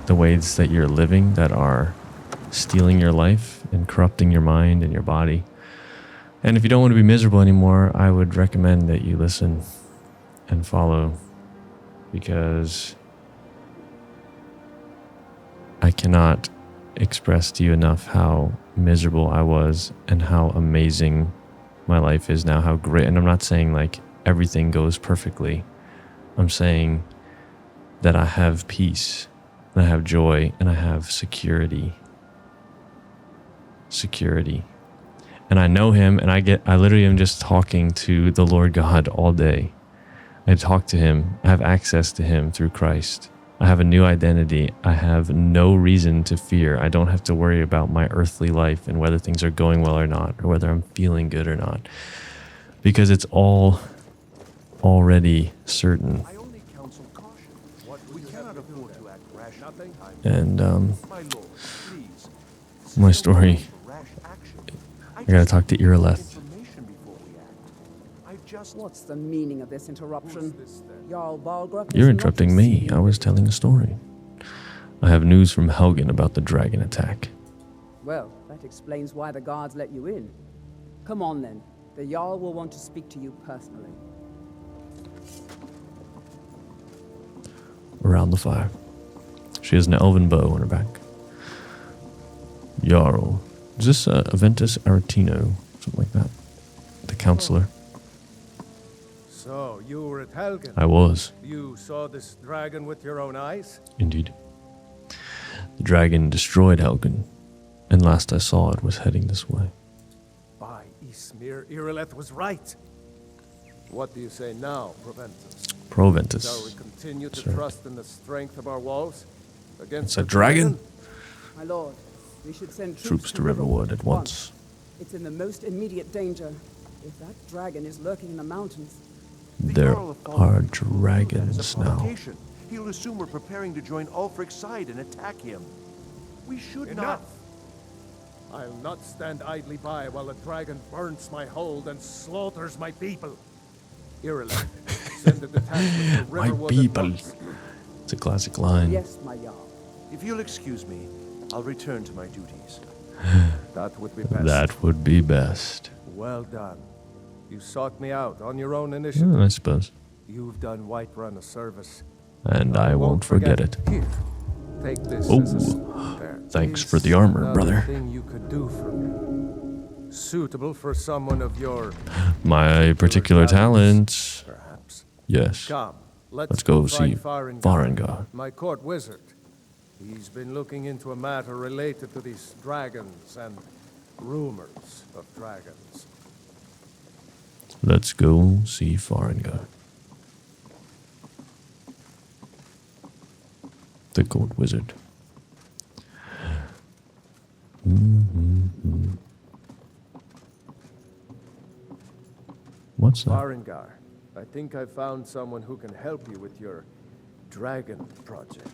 the ways that you're living that are stealing your life and corrupting your mind and your body. And if you don't want to be miserable anymore, I would recommend that you listen and follow, because I cannot express to you enough how miserable I was and how amazing my life is now, how great. And I'm not saying like everything goes perfectly. I'm saying that I have peace, and I have joy, and I have security. and I know him, and I literally am just talking to the Lord God all day. I talk to him. I have access to him through Christ. I have a new identity. I have no reason to fear. I don't have to worry about my earthly life and whether things are going well or not, or whether I'm feeling good or not, because it's all already certain. I only counsel caution. What we cannot afford to act rash. Nothing. And My lord, please. my story, Rash action. I gotta talk to Irileth. Information before we act. I just. What's the meaning of this interruption? Jarl Balgruuf You're is interrupting not me. I was telling a story. I have news from Helgen about the dragon attack. Well, that explains why the guards let you in. Come on then. The Jarl will want to speak to you personally. Around the fire. She has an elven bow on her back. Jarl. Is this Aventus Aretino? Something like that. The counselor. So, you were at Helgen. I was. You saw this dragon with your own eyes? Indeed. The dragon destroyed Helgen, and last I saw it was heading this way. By Ismir, Irileth was right. What do you say now, Proventus? Proventus. Shall we continue to That's right. trust in the strength of our walls? Against It's a the dragon? My lord, we should send Troops to Riverwood at once. It's in the most immediate danger. If that dragon is lurking in the mountains, There are dragons now. He'll assume we're preparing to join Ulfric's side and attack him. We should Enough! I'll not stand idly by while a dragon burns my hold and slaughters my people. Irileth, send a detachment to My Riverwood at people. once. It's a classic line. yes, my Jarl. If you'll excuse me, I'll return to my duties. That would be best. That would be best. Well done. You sought me out on your own initiative. I suppose. You've done Whiterun a service. And I won't forget it. Here, take this Oh, as a salute. There thanks is for the armor, another brother. thing you could do for me. Suitable for someone of your My particular talents. perhaps. Yes. Come, Let's go find see Farengar, Farengar. my court wizard. He's been looking into a matter related to these dragons and rumors of dragons. Let's go see Farengar. The court wizard. What's that? Farengar, I think I found someone who can help you with your dragon project.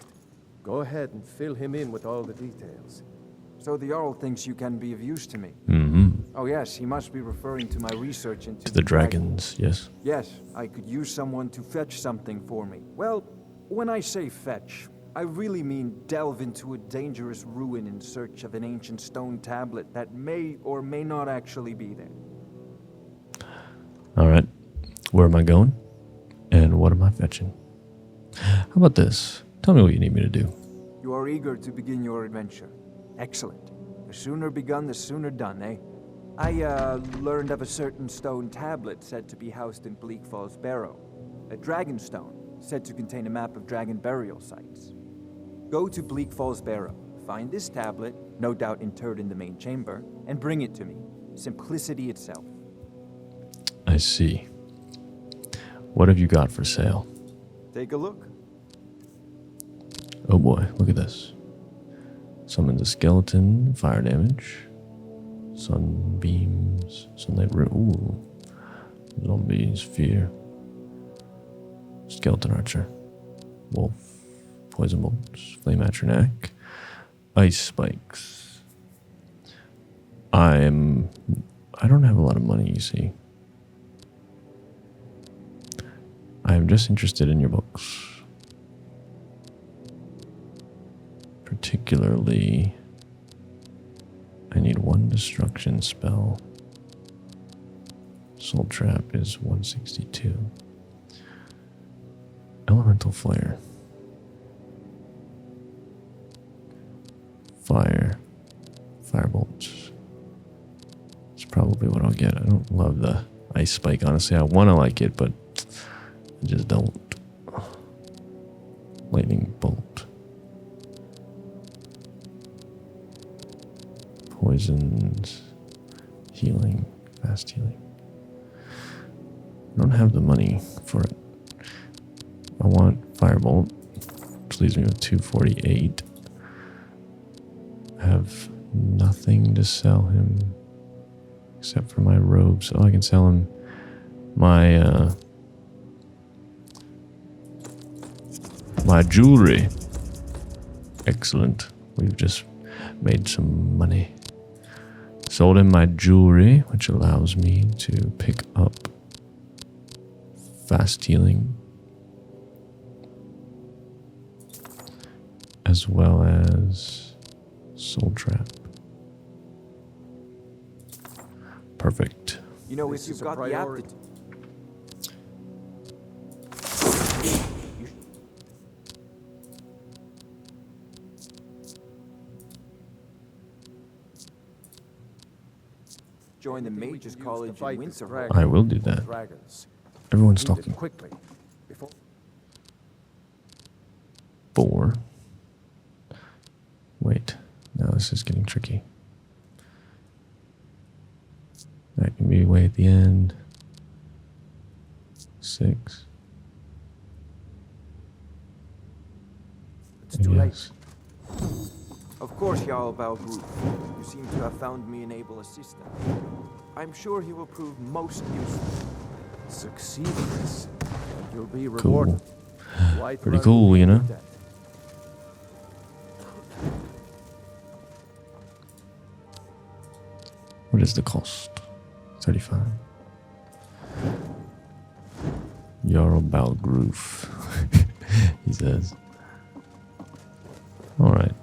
Go ahead and fill him in with all the details. So the Jarl thinks you can be of use to me. Oh yes, he must be referring to my research into To the dragons, yes. Yes, I could use someone to fetch something for me. Well, when I say fetch, I really mean delve into a dangerous ruin in search of an ancient stone tablet that may or may not actually be there. Alright. Where am I going? And what am I fetching? How about this? Tell me what you need me to do. You are eager to begin your adventure. Excellent. The sooner begun, the sooner done, eh? I learned of a certain stone tablet said to be housed in Bleak Falls Barrow. A dragon stone, said to contain a map of dragon burial sites. Go to Bleak Falls Barrow, find this tablet, no doubt interred in the main chamber, and bring it to me. Simplicity itself. I see. What have you got for sale? Take a look. Oh boy, look at this. Summons a skeleton, fire damage, sunbeams, sunlight. Ooh, zombies, fear, skeleton archer, wolf, poison bolts, flame atronac, ice spikes. I don't have a lot of money, you see. I am just interested in your books. Particularly, I need one destruction spell. Soul Trap is 162. Elemental Flare. Fire. Firebolts. It's probably what I'll get. I don't love the ice spike, honestly. I want to like it, but I just don't. Lightning Bolt. Poisons. healing. Fast healing. I don't have the money for it. I want Firebolt, which leaves me with 248. I have nothing to sell him except for my robes. Oh, I can sell him my my jewelry. Excellent. We've just made some money. Sold him my jewelry, which allows me to pick up fast healing, as well as soul trap. Perfect. You know, if you've got the aptitude. Join the Mages College in Windsor. I will do that. Everyone's talking. Quickly. 4. Wait. Now this is getting tricky. That can be way at the end. 6. It's too late. Of course, Jarl Balgruuf. You seem to have found me an able assistant. I'm sure he will prove most useful. Succeed in this, and you'll be rewarded. Cool. Pretty cool, you know? What is the cost? 35. Jarl Balgruuf, he says. Alright.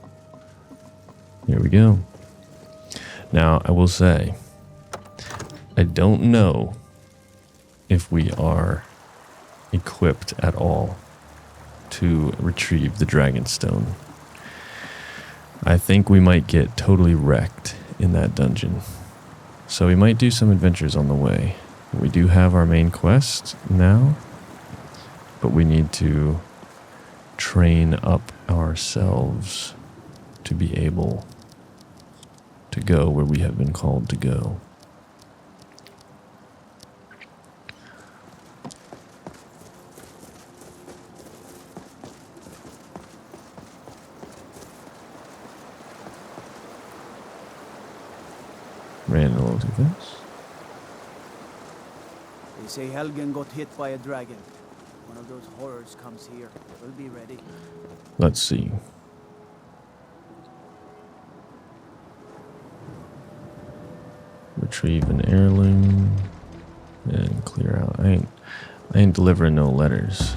Here we go. Now, I will say, I don't know if we are equipped at all to retrieve the Dragonstone. I think we might get totally wrecked in that dungeon. So we might do some adventures on the way. We do have our main quest now, but we need to train up ourselves to be able to go where we have been called to go. Ran a little too fast. They say Helgen got hit by a dragon. One of those horrors comes here. We'll be ready. Let's see. Retrieve an heirloom and clear out. I ain't delivering no letters.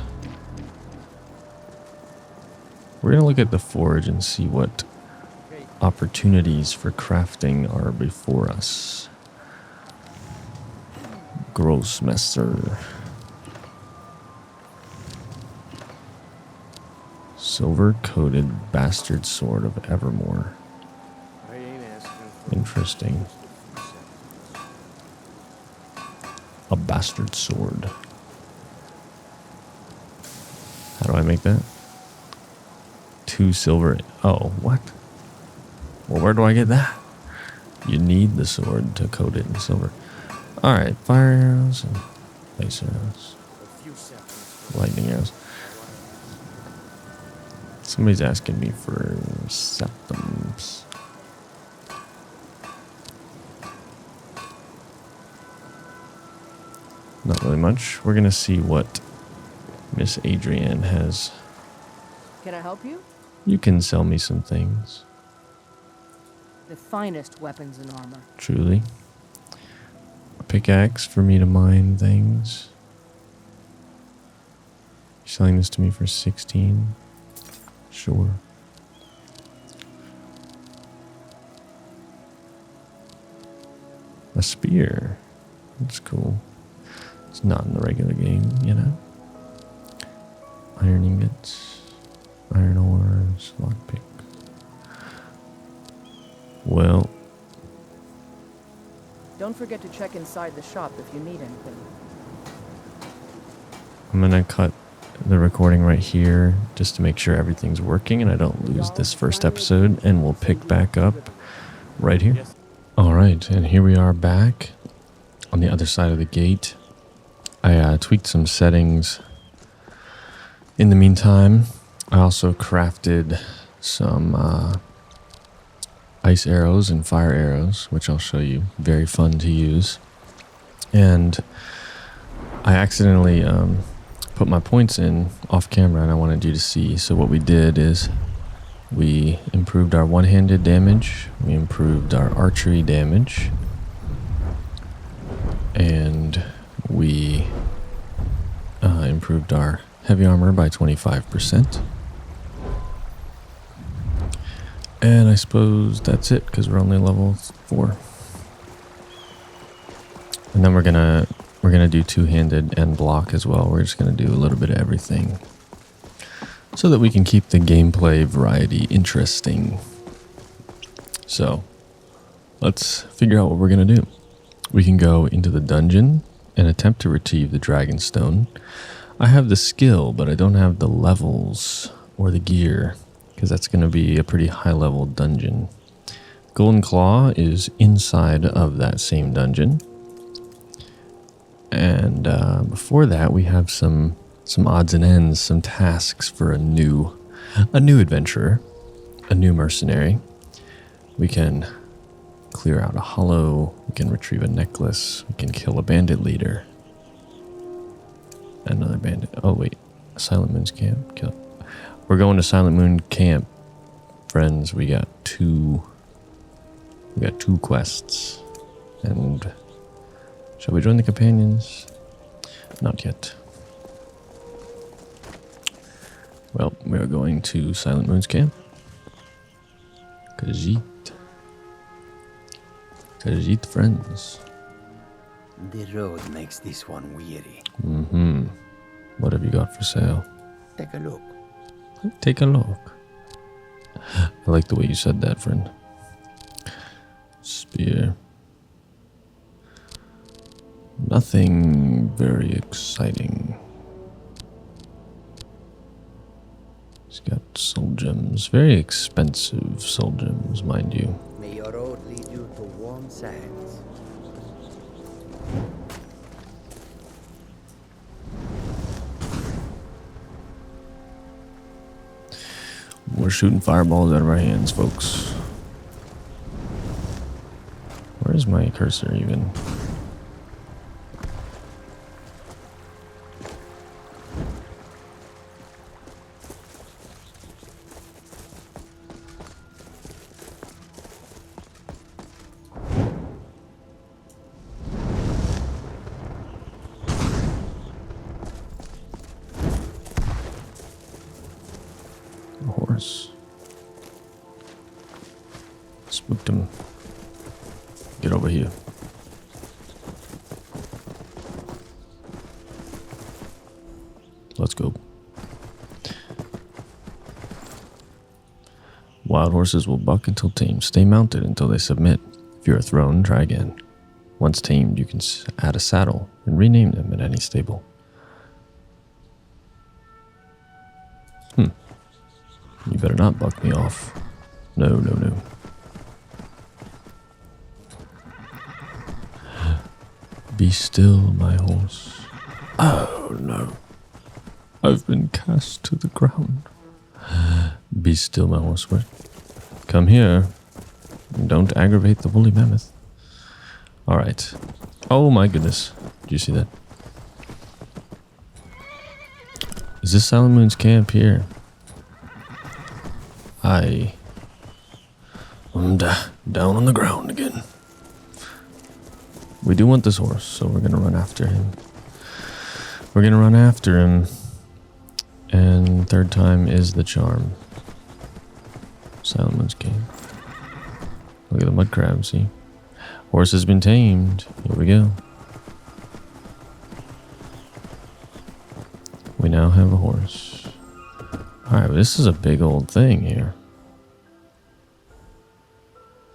We're gonna look at the forge and see what opportunities for crafting are before us. Grossmesser. Silver-coated bastard sword of Evermore. Interesting. A bastard sword. How do I make that? 2 silver. Oh, what? Well, where do I get that? You need the sword to coat it in silver. Alright, fire arrows and laser arrows. Lightning arrows. Somebody's asking me for septums. Not really much. We're gonna see what Miss Adrienne has. Can I help you? You can sell me some things. The finest weapons and armor. Truly. A pickaxe for me to mine things. You're selling this to me for 16? Sure. A spear. That's cool. It's not in the regular game, you know? Iron ingots. Iron ores. Lockpick. Well. Don't forget to check inside the shop if you need anything. I'm gonna cut the recording right here just to make sure everything's working and I don't lose this first episode, and we'll pick back up right here. All right, and here we are back on the other side of the gate. I tweaked some settings. In the meantime, I also crafted some ice arrows and fire arrows, which I'll show you. Very fun to use. And I accidentally put my points in off camera, and I wanted you to see. So what we did is we improved our one-handed damage, we improved our archery damage, and we improved our heavy armor by 25%. And I suppose that's it, because we're only level 4. And then we're gonna do two-handed and block as well. We're just gonna do a little bit of everything, so that we can keep the gameplay variety interesting. So, let's figure out what we're going to do. We can go into the dungeon and attempt to retrieve the dragon stone. I have the skill, but I don't have the levels or the gear, because that's going to be a pretty high level dungeon. Golden Claw is inside of that same dungeon. And before that, we have some odds and ends, some tasks for a new adventurer, a new mercenary. We can clear out a hollow, we can retrieve a necklace, we can kill a bandit leader. Another bandit. Oh wait, Silent Moon's camp. Kill. We're going to Silent Moon camp, friends. We got two quests. And shall we join the companions? Not yet. Well, we're going to Silent Moon's camp. Khajiit. Khajiit, friends. The road makes this one weary. Mm-hmm. What have you got for sale? Take a look. Take a look. I like the way you said that, friend. Spear. Nothing very exciting. He's got soul gems. Very expensive soul gems, mind you. May your road lead you to warm sands. We're shooting fireballs out of our hands, folks. Where's my cursor even? Horse. Spooked him. Get over here. Let's go. Wild horses will buck until tamed. Stay mounted until they submit. If you're thrown, try again. Once tamed, you can add a saddle and rename them at any stable. You better not buck me off. No, no, no. Be still, my horse. Oh, no. I've been cast to the ground. Be still, my horse. Come here. Don't aggravate the woolly mammoth. Alright. Oh, my goodness. Do you see that? Is this Silent Moon's camp here? I'm down on the ground again. We do want this horse, so we're gonna run after him. We're gonna run after him. And third time is the charm. Silent Moon's camp. Look at the mud crab, see? Horse has been tamed. Here we go. We now have a horse. Alright, but this is a big old thing here.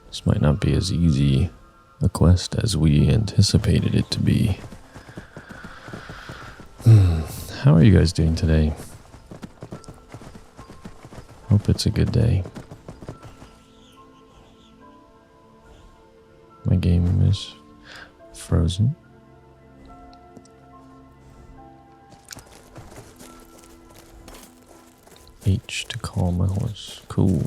This might not be as easy a quest as we anticipated it to be. How are you guys doing today? Hope it's a good day. is frozen. H to call my horse. Cool.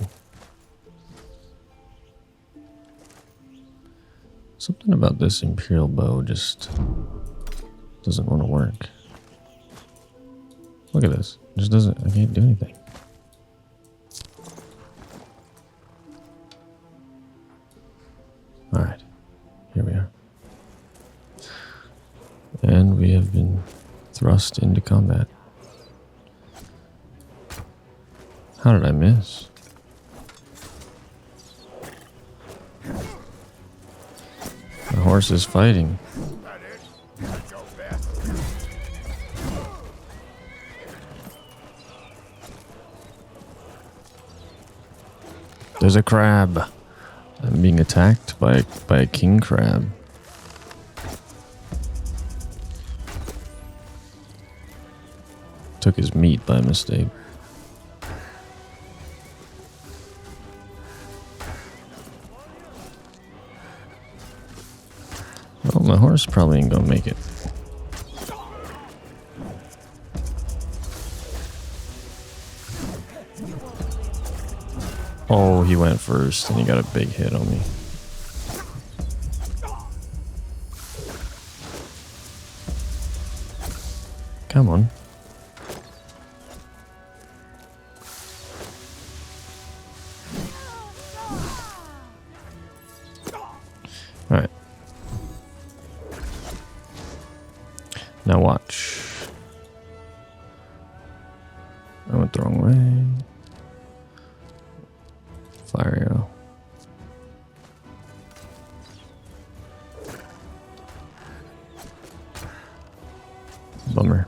Something about this Imperial bow just doesn't want to work. Look at this. It just doesn't. I can't do anything. Alright. Here we are. And we have been thrust into combat. How did I miss? The horse is fighting. There's a crab. I'm being attacked by a king crab. Took his meat by mistake. Well, my horse probably ain't gonna make it. Oh, he went first and he got a big hit on me. Come on. Alright. Now watch. I went the wrong way. Fire arrow. Bummer.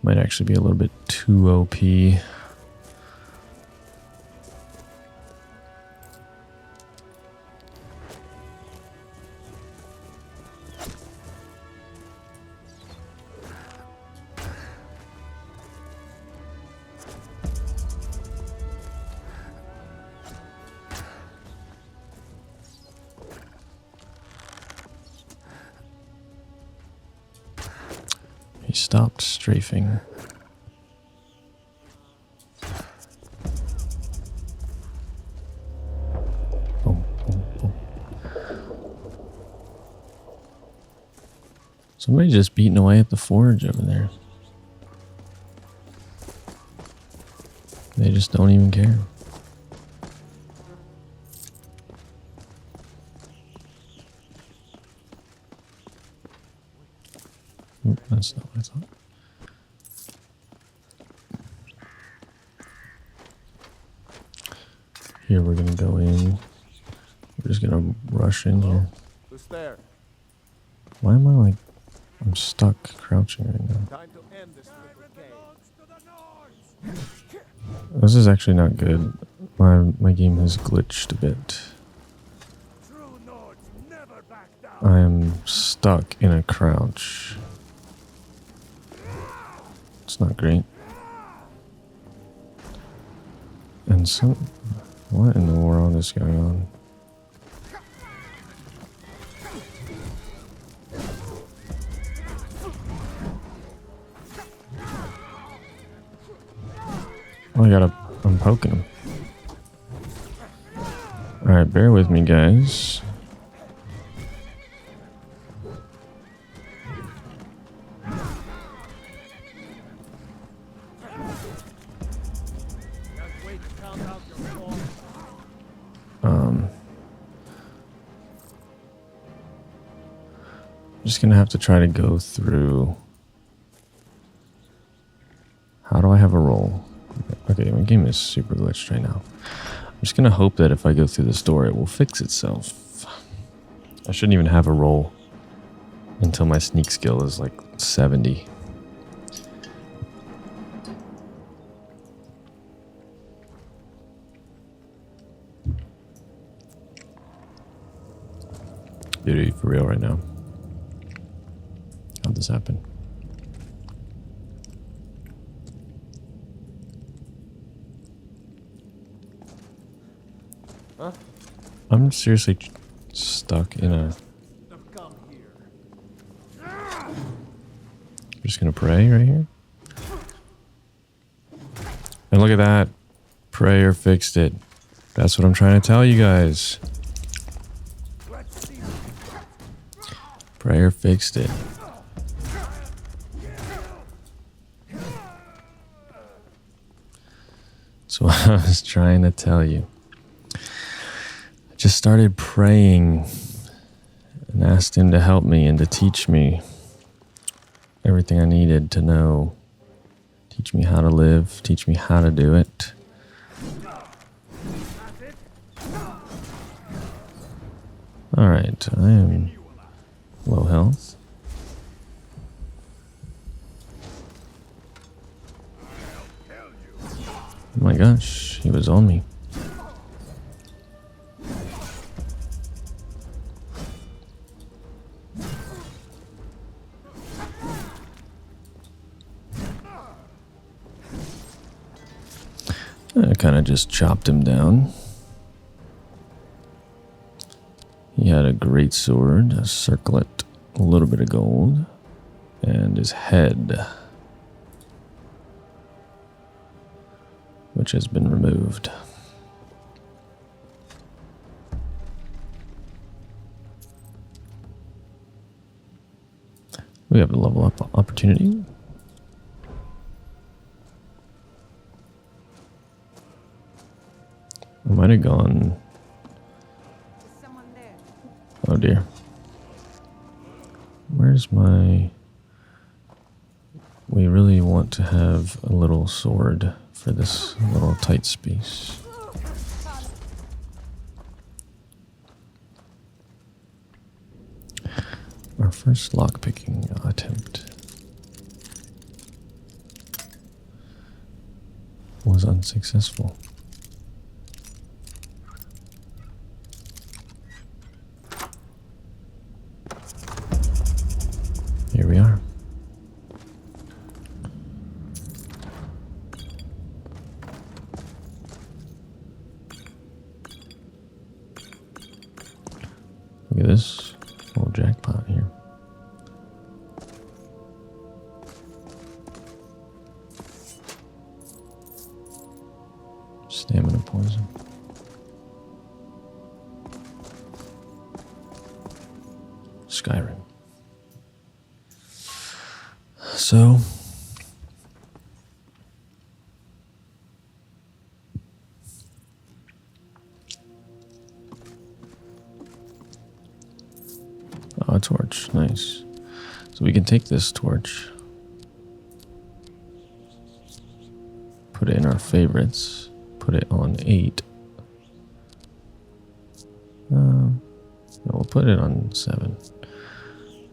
Might actually be a little bit too OP. He stopped strafing. Boom, boom, boom. Somebody just beating away at the forge over there. They just don't even care. Oop, that's not what I thought. Here we're gonna go in. We're just gonna rush in here. Who's there? Why am I like... I'm stuck crouching right now. Time to end this little game. This is actually not good. My game has glitched a bit. I am stuck in a crouch. It's not great. And some... What in the world is going on? Oh, I'm poking him. Alright, bear with me, guys. I'm just gonna have to try to go through. How do I have a roll? Okay, my game is super glitched right now. I'm just gonna hope that if I go through this door, it will fix itself. I shouldn't even have a roll until my sneak skill is like 70. Dude, for real right now. How'd this happen? Huh? I'm seriously stuck in a... I'm just gonna pray right here. And look at that. Prayer fixed it. That's what I'm trying to tell you guys. Prayer fixed it. That's what I was trying to tell you. I just started praying and asked him to help me and to teach me everything I needed to know. Teach me how to live. Teach me how to do it. Alright, I am low health. Oh my gosh, he was on me. I kind of just chopped him down. He had a great sword, a circlet, a little bit of gold, and his head, which has been removed. We have a level up opportunity. I might have gone... Oh dear. Where's my... We really want to have a little sword for this little tight space. Our first lockpicking attempt was unsuccessful. Here we are. Look at this little jackpot here. Stamina poison. Skyrim. So, oh, a torch, nice. So we can take this torch, put it in our favorites, put it on 8. No, we'll put it on 7.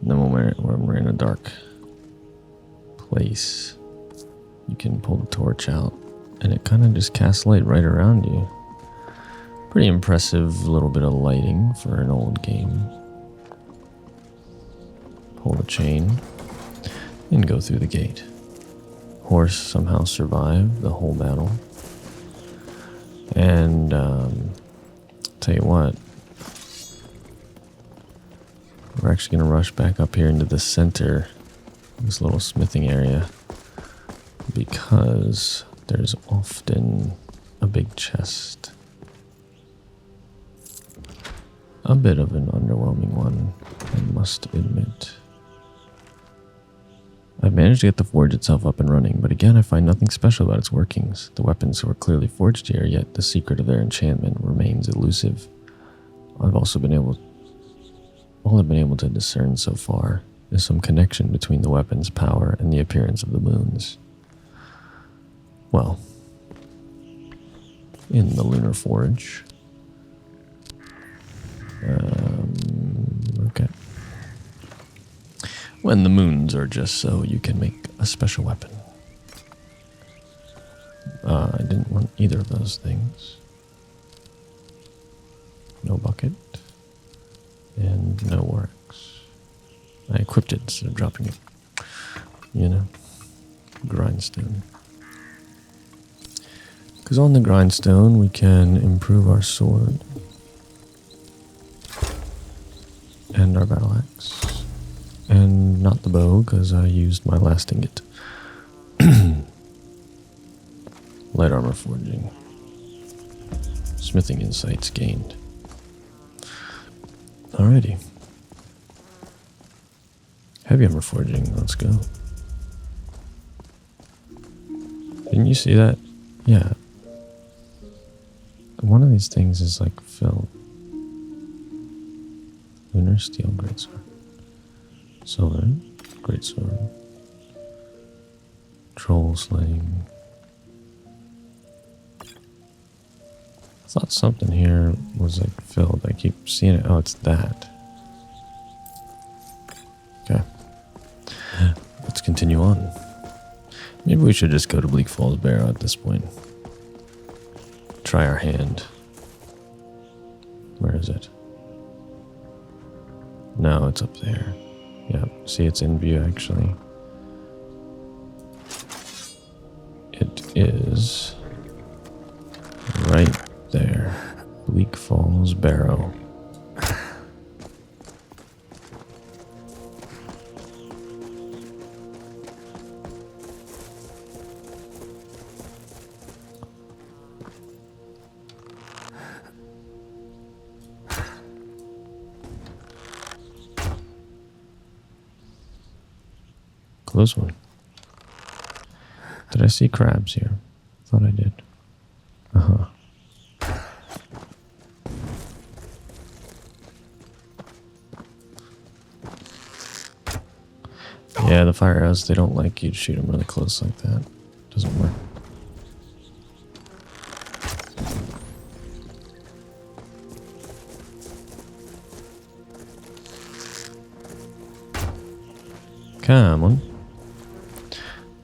And then when we're in a dark place, you can pull the torch out and it kind of just casts light right around you. Pretty impressive little bit of lighting for an old game. Pull the chain and go through the gate. Horse somehow survived the whole battle. And tell you what, we're actually going to rush back up here into the center, this little smithing area, because there's often a big chest. A bit of an underwhelming one, I must admit. I've managed to get the forge itself up and running, but again I find nothing special about its workings. The weapons were clearly forged here, yet the secret of their enchantment remains elusive. All I've been able to discern so far is some connection between the weapon's power and the appearance of the moons. Well, in the Lunar Forge. Okay. When the moons are just so, you can make a special weapon. I didn't want either of those things. No bucket. And no works. I equipped it instead of dropping it. You know? Grindstone. Because on the grindstone we can improve our sword. And our battle axe. And not the bow, because I used my last ingot. Light armor forging. Smithing insights gained. Alrighty. Heavy armor forging, let's go. Didn't you see that? Yeah. One of these things is like filled. Lunar steel greatsword. Silver greatsword. Troll slaying. I thought something here was like filled. I keep seeing it. Oh, it's that. Okay. Let's continue on. Maybe we should just go to Bleak Falls Barrow at this point. Try our hand. Where is it? No, it's up there. Yeah, see, it's in view actually. It is right there. Bleak Falls Barrow. Close one. Did I see crabs here? Thought I did. Uh-huh. Yeah, the fire arrows, they don't like you to shoot them really close like that. Doesn't work. Come on.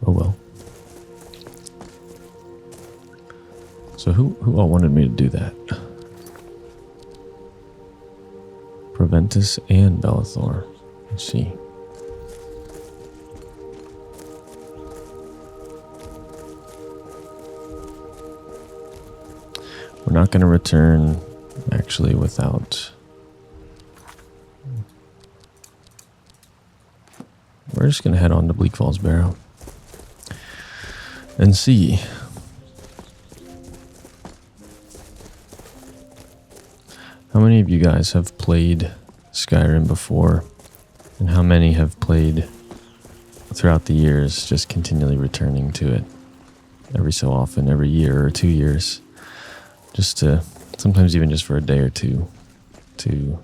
Oh well. So who all wanted me to do that? Proventus and Bellathor. Let's see. We're not going to return actually without... We're just going to head on to Bleak Falls Barrow and see. How many of you guys have played Skyrim before, and how many have played throughout the years, just continually returning to it every so often, every year or 2 years, just to, sometimes even just for a day or two, to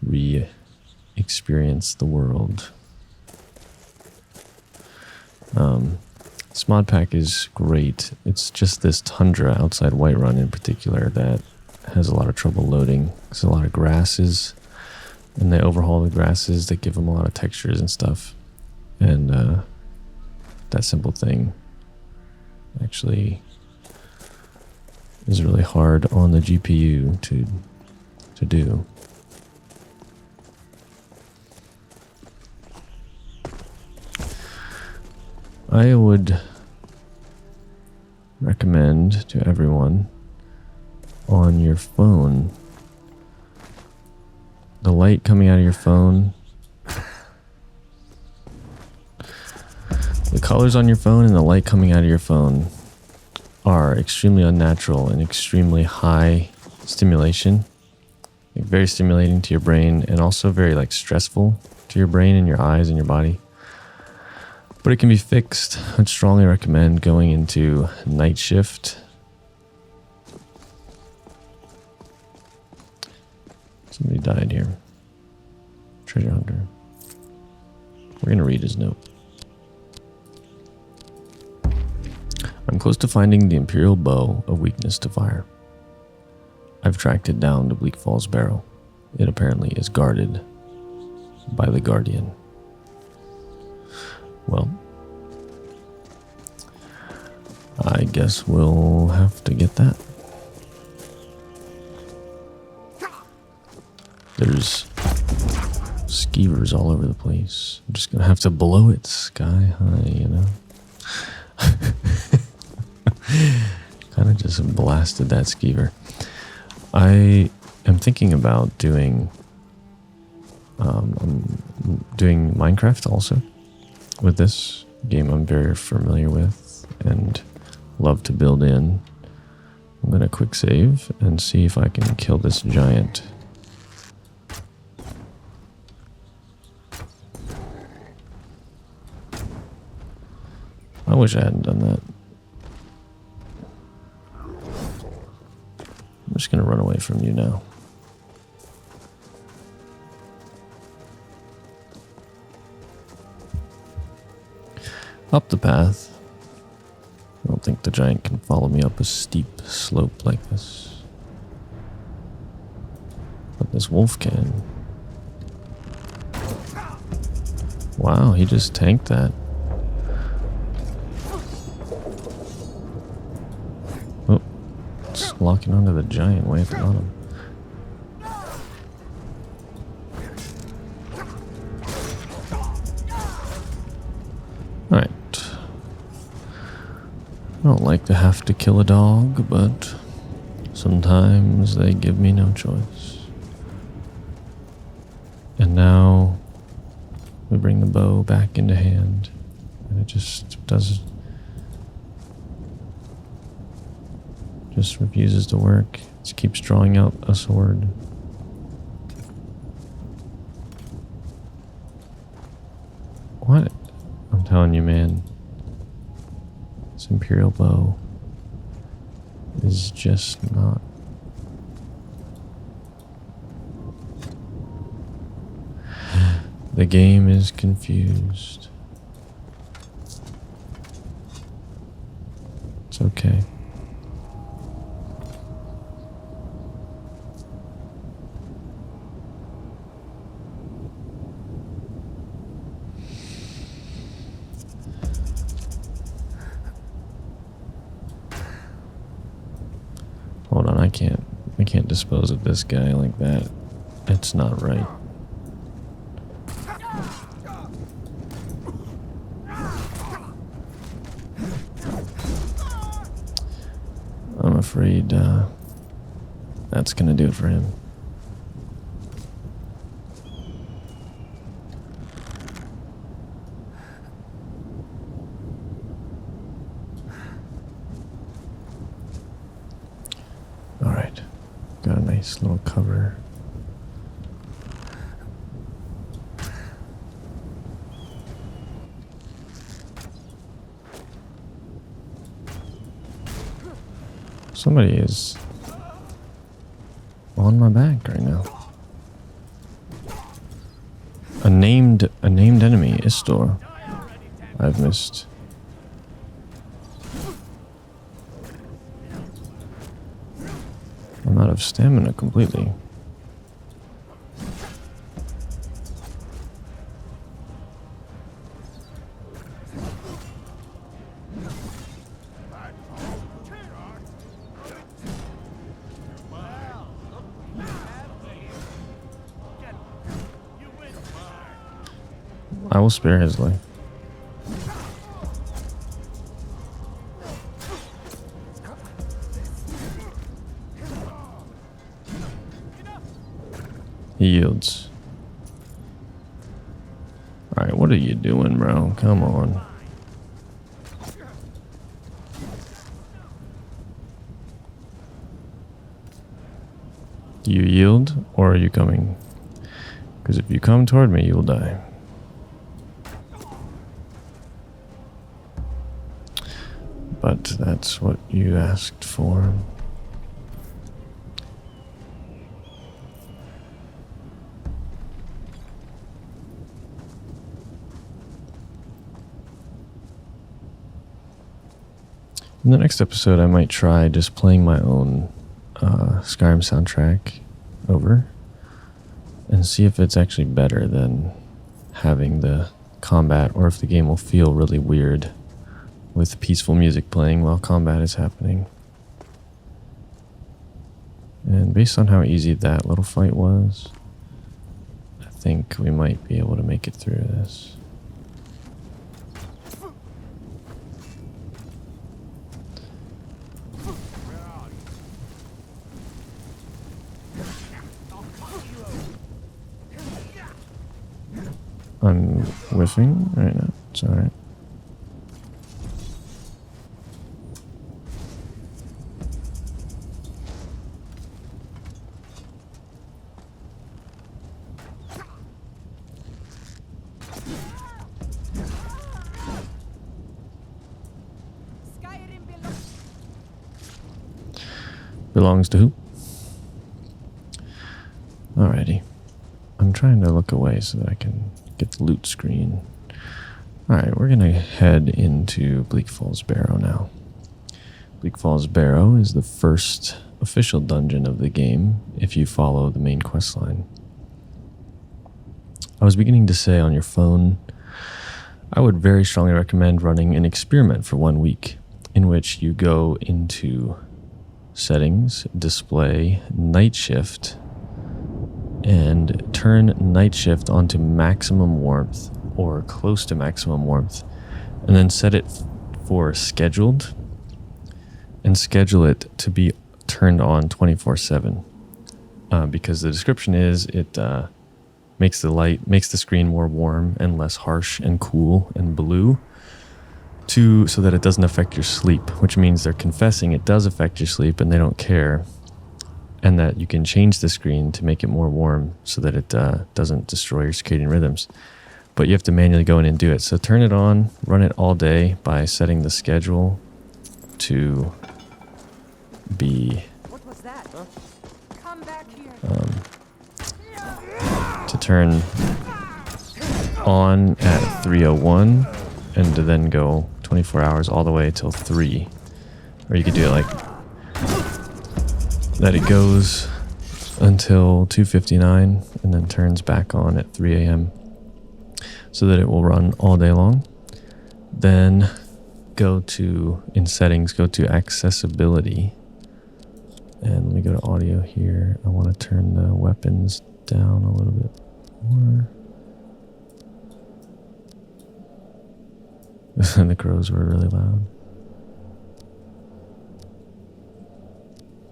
re-experience the world. This mod pack is great. It's just this tundra outside Whiterun in particular that has a lot of trouble loading. There's a lot of grasses, and they overhaul the grasses that give them a lot of textures and stuff. And that simple thing actually is really hard on the GPU to do. I would recommend to everyone on your phone, the light coming out of your phone, the colors on your phone and the light coming out of your phone are extremely unnatural and extremely high stimulation, like very stimulating to your brain, and also very like stressful to your brain and your eyes and your body. But it can be fixed. I'd strongly recommend going into night shift. Somebody died here. Treasure hunter. We're going to read his note. I'm close to finding the Imperial Bow of Weakness to Fire. I've tracked it down to Bleak Falls Barrow. It apparently is guarded by the Guardian. Well, I guess we'll have to get that. There Skeevers all over the place. I'm just gonna have to blow it sky high, you know? Kind of just blasted that skeever. I am thinking about doing Minecraft also with this game I'm very familiar with and love to build in. I'm gonna quick save and see if I can kill this giant. I wish I hadn't done that. I'm just gonna run away from you now. Up the path. I don't think the giant can follow me up a steep slope like this. But this wolf can. Wow, he just tanked that. Oh, it's locking onto the giant way at the bottom. Alright. I don't like to have to kill a dog, but sometimes they give me no choice. And now we bring the bow back into hand, and it just refuses to work. It just keeps drawing out a sword. What? I'm telling you, man. This Imperial bow is just not. The game is confused. It's okay. Hold on, I can't dispose of this guy like that. It's not right. I'm afraid that's gonna do it for him. Alright, got a nice little cover. Somebody is on my back right now. A named enemy, Istor. I've missed. I'm out of stamina completely. I will spare his life. He yields. Alright, what are you doing, bro? Come on. Do you yield, or are you coming? Because if you come toward me, you will die. But that's what you asked for. In the next episode, I might try just playing my own Skyrim soundtrack over and see if it's actually better than having the combat, or if the game will feel really weird with peaceful music playing while combat is happening. And based on how easy that little fight was, think we might be able to make it through this. I'm whiffing right now. It's alright. Belongs to who? Alrighty. I'm trying to look away so that I can get the loot screen. Alright, we're gonna head into Bleak Falls Barrow now. Bleak Falls Barrow is the first official dungeon of the game if you follow the main quest line. I was beginning to say on your phone, I would very strongly recommend running an experiment for 1 week in which you go into settings, display, night shift, and turn night shift onto maximum warmth or close to maximum warmth, and then set it for scheduled and schedule it to be turned on 24/7 because the description is it makes the screen more warm and less harsh and cool and blue so that it doesn't affect your sleep, which means they're confessing it does affect your sleep and they don't care, and that you can change the screen to make it more warm so that it doesn't destroy your circadian rhythms. But you have to manually go in and do it. So turn it on, run it all day by setting the schedule to be What was that? Huh? Come back here. To turn on at 3:01 and to then go 24 hours all the way till 3. Or you could do it like that. It goes until 2:59 and then turns back on at 3 a.m. so that it will run all day long. Then in settings, go to accessibility. And let me go to audio here. I want to turn the weapons down a little bit more. The crows were really loud.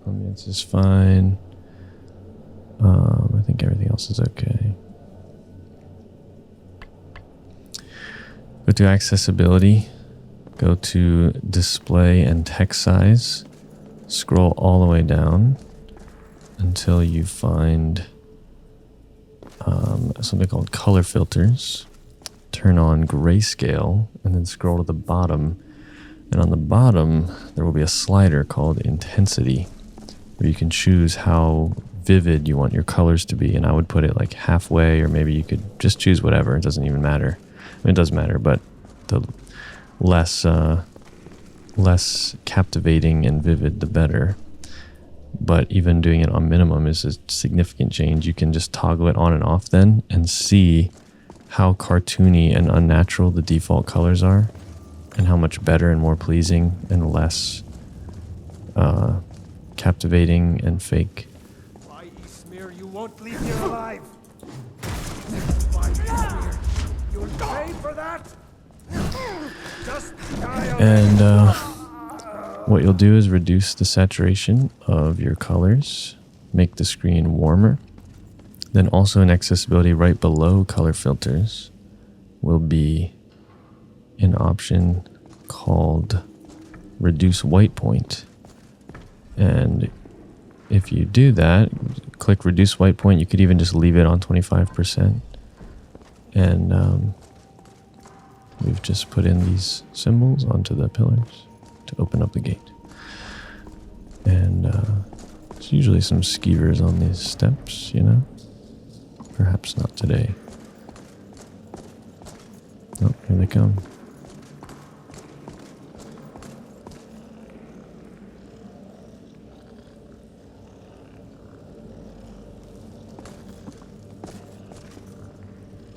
Ambience is fine. I think everything else is okay. Go to accessibility. Go to display and text size. Scroll all the way down until you find something called color filters. Turn on grayscale and then scroll to the bottom. And on the bottom, there will be a slider called intensity, where you can choose how vivid you want your colors to be. And I would put it like halfway, or maybe you could just choose whatever. It doesn't even matter. I mean, it does matter, but the less captivating and vivid, the better. But even doing it on minimum is a significant change. You can just toggle it on and off then and see how cartoony and unnatural the default colors are, and how much better and more pleasing and less captivating and fake. By Ysmir, you won't leave here alive. You'll pay for that. Just die. And what you'll do is reduce the saturation of your colors, make the screen warmer. Then also in accessibility, right below color filters will be an option called reduce white point. And if you do that, click reduce white point, you could even just leave it on 25%. And we've just put in these symbols onto the pillars to open up the gate. And there's usually some skeevers on these steps, you know? Perhaps not today. Oh, here they come.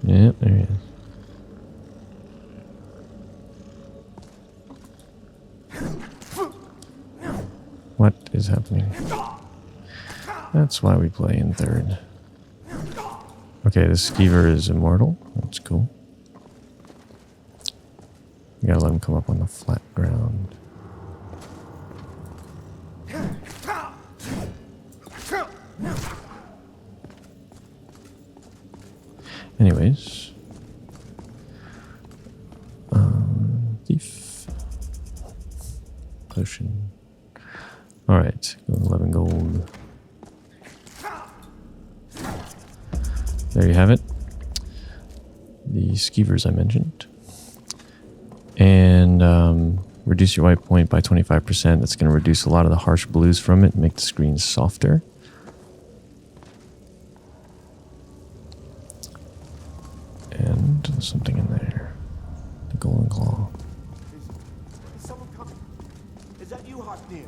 Yeah, there he is. What is happening? That's why we play in third. Okay, the skeever is immortal. That's cool. You gotta let him come up on the flat ground. Anyways. Thief. Potion. Alright, 11 gold. There you have it. The skeevers I mentioned. And reduce your white point by 25%. That's going to reduce a lot of the harsh blues from it and make the screen softer. And there's something in there. The golden claw. Is someone coming? Is that you, Hotnir?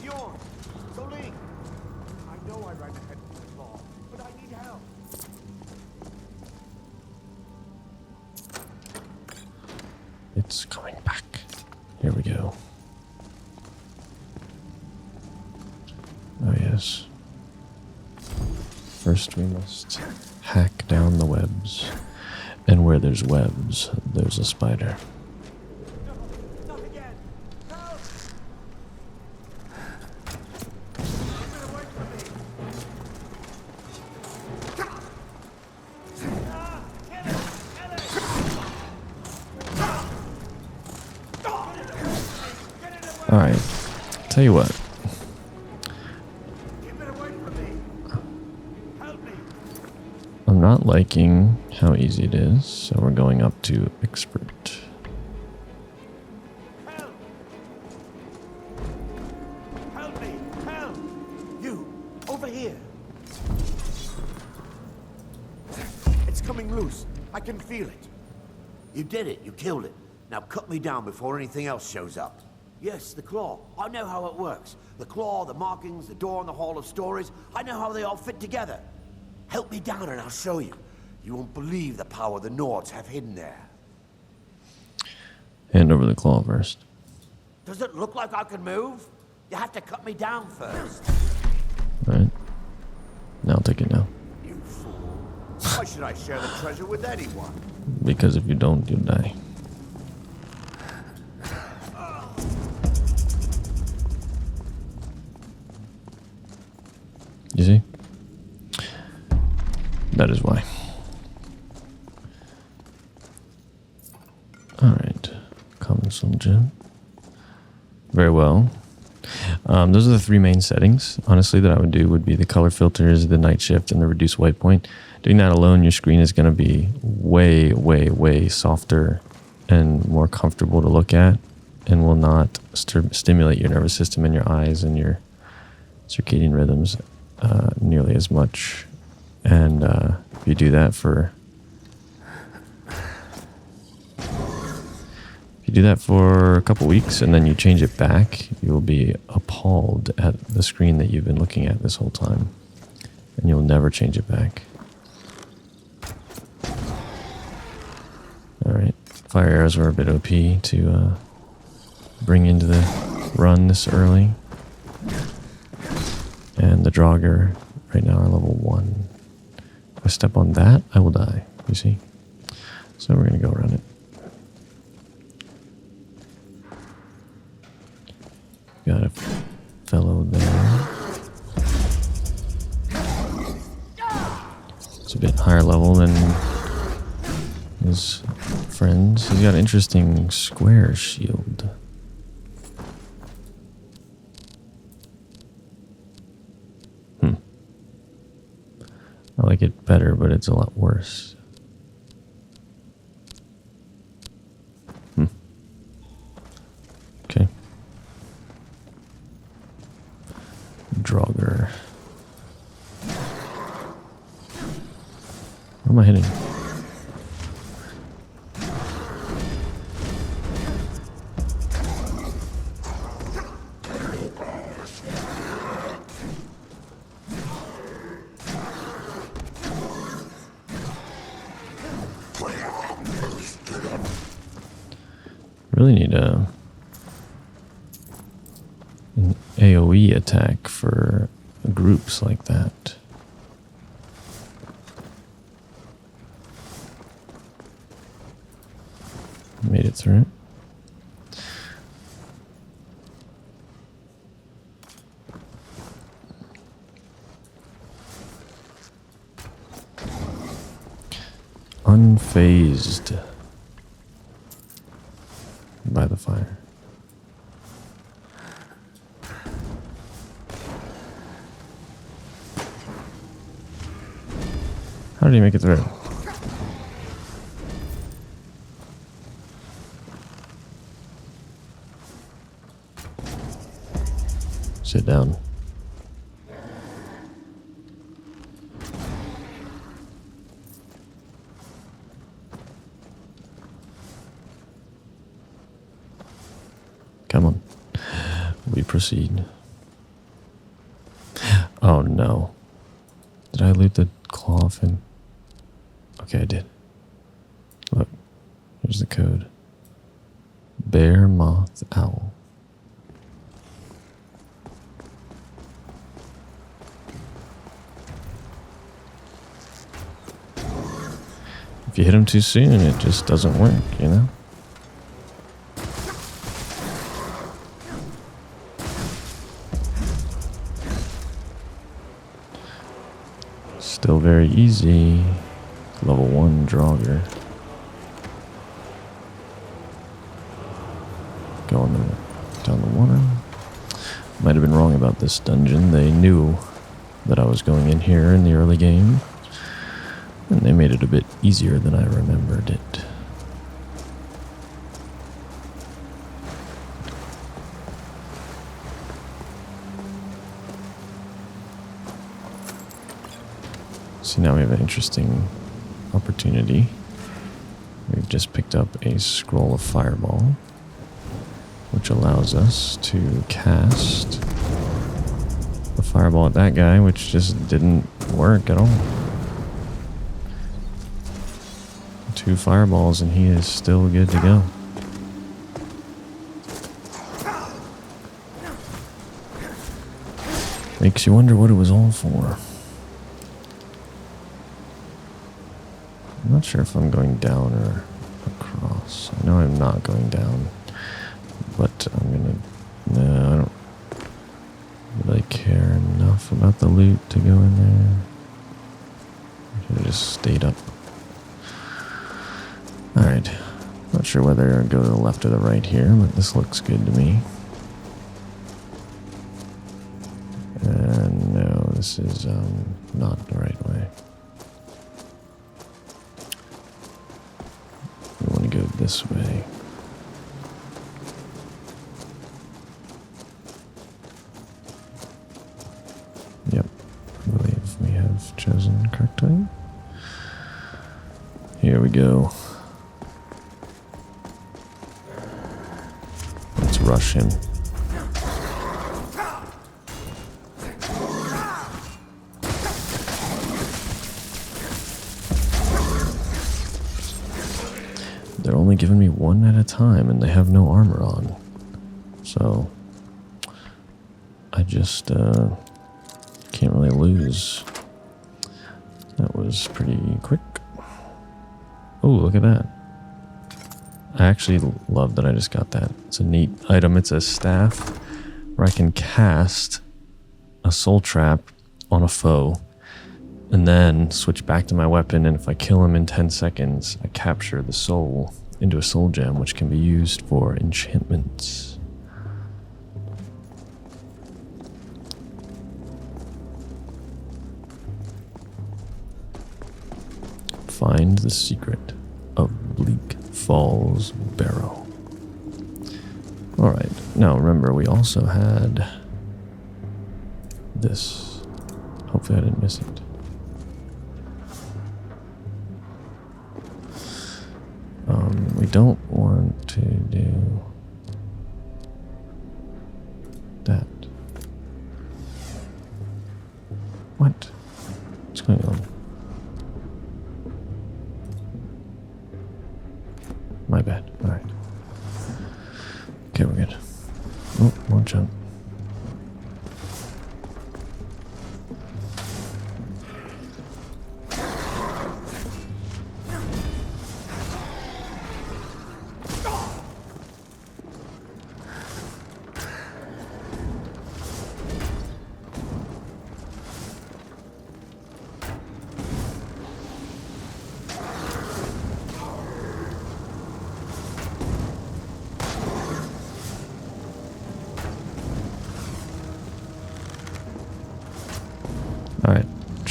Bjorn? Soling? I know I ran ahead with the claw, but I need help. It's coming back. Here we go. Oh yes. First we must hack down the webs. And where there's webs, there's a spider. Not again! Help! Get away from me! Alright. Tell you what. I'm not liking how easy it is, so we're going up to expert. Help! Help me! Help! You! Over here! It's coming loose. I can feel it. You did it. You killed it. Now cut me down before anything else shows up. Yes, the claw. I know how it works. The claw, the markings, the door in the Hall of Stories. I know how they all fit together. Help me down and I'll show you. You won't believe the power the Nords have hidden there. Hand over the claw first. Does it look like I can move? You have to cut me down first. Alright. Now I'll take it now. You fool. Why should I share the treasure with anyone? Because if you don't, you'll die. You see? That is why. Alright. Common soldier. Very well. Those are the three main settings, honestly, that I would do would be the color filters, the night shift, and the reduce white point. Doing that alone, your screen is going to be way, way, way softer and more comfortable to look at and will not stimulate your nervous system and your eyes and your circadian rhythms nearly as much. And if you do that for a couple weeks and then you change it back, you will be appalled at the screen that you've been looking at this whole time, and you'll never change it back. All right, fire arrows were a bit OP to bring into the run this early, and the Draugr right now are level 1. If I step on that, I will die, you see? So we're going to go around it. Got a fellow there. It's a bit higher level than his friends. He's got an interesting square shield. I like it better, but it's a lot worse. Okay. Draugr. Where am I hitting? Really need an AoE attack for groups like that. it through. Unfazed by the fire. How did he make it through? Sit down. Come on. We proceed. Oh no. Did I loot the claw off him? Okay, I did. Look. Here's the code. Bear, moth, owl. If you hit him too soon, it just doesn't work, you know? Still very easy. Level 1 Draugr. Going down the water. Might have been wrong about this dungeon. They knew that I was going in here in the early game, and they made it a bit easier than I remembered it. See, now we have an interesting opportunity. We've just picked up a scroll of fireball, which allows us to cast the fireball at that guy, which just didn't work at all. 2 fireballs and he is still good to go. Makes you wonder what it was all for. I'm not sure if I'm going down or across. I know I'm not going down, but I'm gonna... No, I don't really care enough about the loot to go in there. I should have just stayed up. Alright. Not sure whether I go to the left or the right here, but this looks good to me. And no, this is not the right way. We want to go this way. Yep, I believe we have chosen correctly. Here we go. Let's rush him. They're only giving me one at a time, and they have no armor on. So, I just can't really lose. That was pretty quick. Oh, look at that. I actually love that I just got that. It's a neat item. It's a staff where I can cast a soul trap on a foe and then switch back to my weapon, and if I kill him in 10 seconds, I capture the soul into a soul gem, which can be used for enchantments. Find the secret of Bleak Falls Barrow. Alright, now remember we also had this. Hopefully I didn't miss it. We don't want to do that. What? What's going on? My bad. Alright. Okay, we're good. Oh, one jump.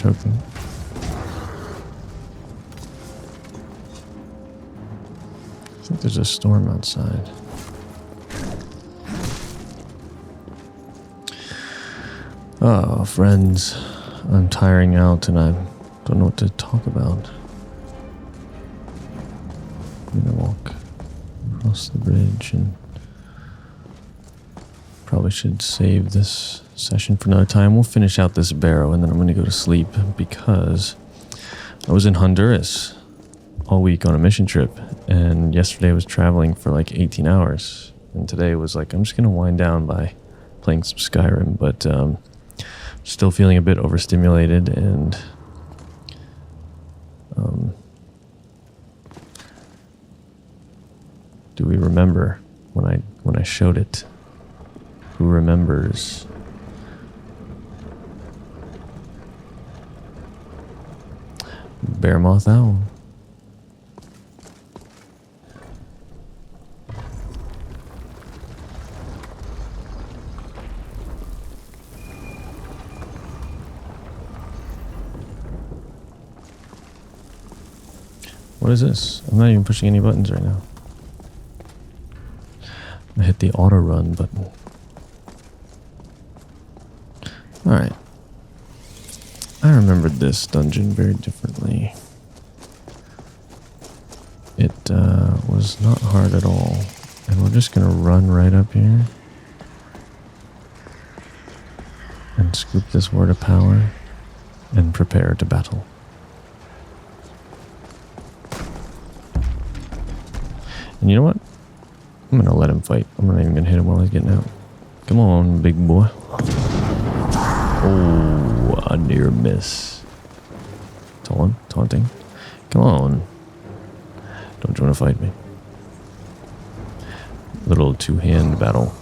choking. I think there's a storm outside. Oh, friends, I'm tiring out and I don't know what to talk about. I'm gonna walk across the bridge and probably should save this session for another time. We'll finish out this barrow and then I'm gonna go to sleep because I was in Honduras all week on a mission trip, and yesterday I was traveling for like 18 hours, and today was like, I'm just gonna wind down by playing some Skyrim, but still feeling a bit overstimulated, and do we remember when I showed it? Who remembers? Bearmoth Owl. What is this? I'm not even pushing any buttons right now. I hit the auto run button. Alright. I remembered this dungeon very differently. It was not hard at all. And we're just gonna run right up here. And scoop this word of power. And prepare to battle. And you know what? I'm gonna let him fight. I'm not even gonna hit him while he's getting out. Come on, big boy. Oh, a near miss. Taunting. Come on. Don't you want to fight me? Little two-hand battle.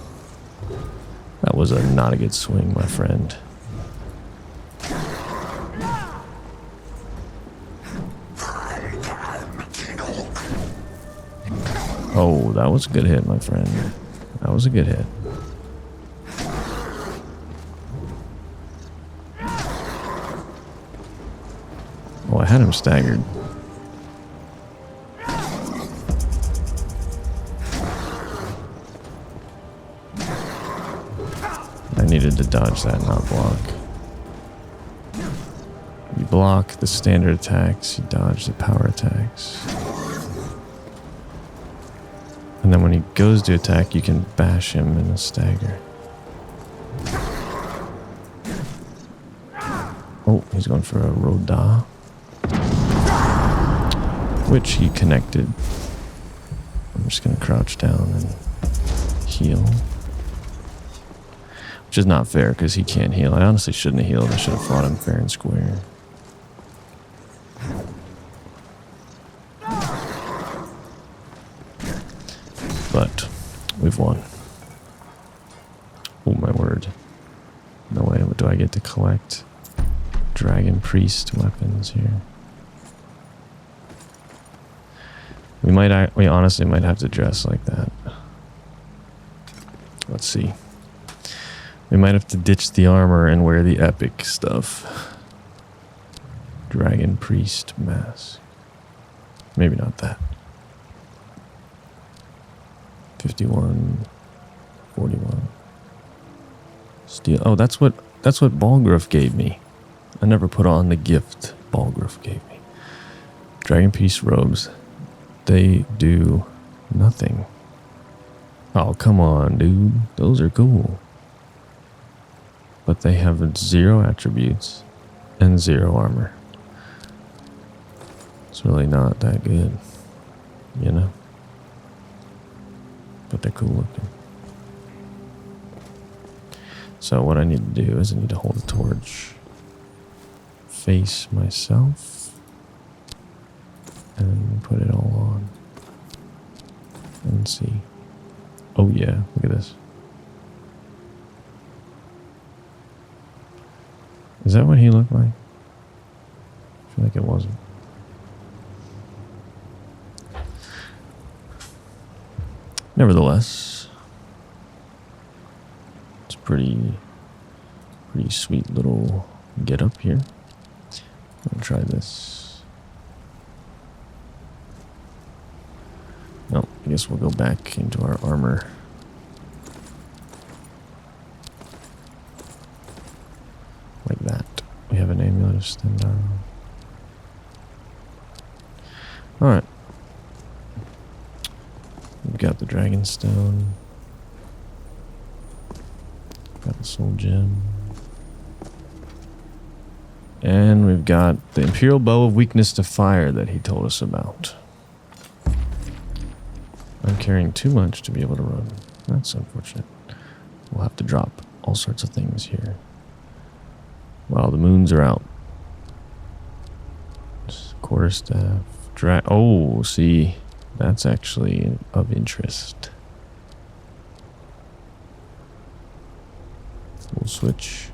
That was not a good swing, my friend. Oh, that was a good hit, my friend. That was a good hit. Oh, I had him staggered. I needed to dodge that, not block. You block the standard attacks, you dodge the power attacks. And then when he goes to attack, you can bash him in a stagger. Oh, he's going for a Roda. Which he connected. I'm just going to crouch down and heal. Which is not fair because he can't heal. I honestly shouldn't have healed. I should have fought him fair and square. But we've won. Oh my word. No way. What do I get to collect? Dragon Priest weapons here. We honestly might have to dress like that. Let's see. We might have to ditch the armor and wear the epic stuff. Dragon Priest mask. Maybe not that. 51, 41. Steel. Oh, that's what Balgruuf gave me. I never put on the gift Balgruuf gave me. Dragon Priest robes. They do nothing. Oh, come on, dude. Those are cool. But they have 0 attributes and 0 armor. It's really not that good, you know? But they're cool looking. So what I need to do is I need to hold a torch, face myself, and put it all on. And see. Oh yeah, look at this. Is that what he looked like? I feel like it wasn't. Nevertheless, it's pretty sweet little get up here. I'll try this. No, I guess we'll go back into our armor. Like that. We have an amulet of Stendar. Alright. We've got the dragon stone. Got the soul gem. And we've got the Imperial Bow of Weakness to Fire that he told us about. I'm carrying too much to be able to run. That's unfortunate. We'll have to drop all sorts of things here. Wow, the moons are out. Quarterstaff. Oh, see, that's actually of interest. We'll switch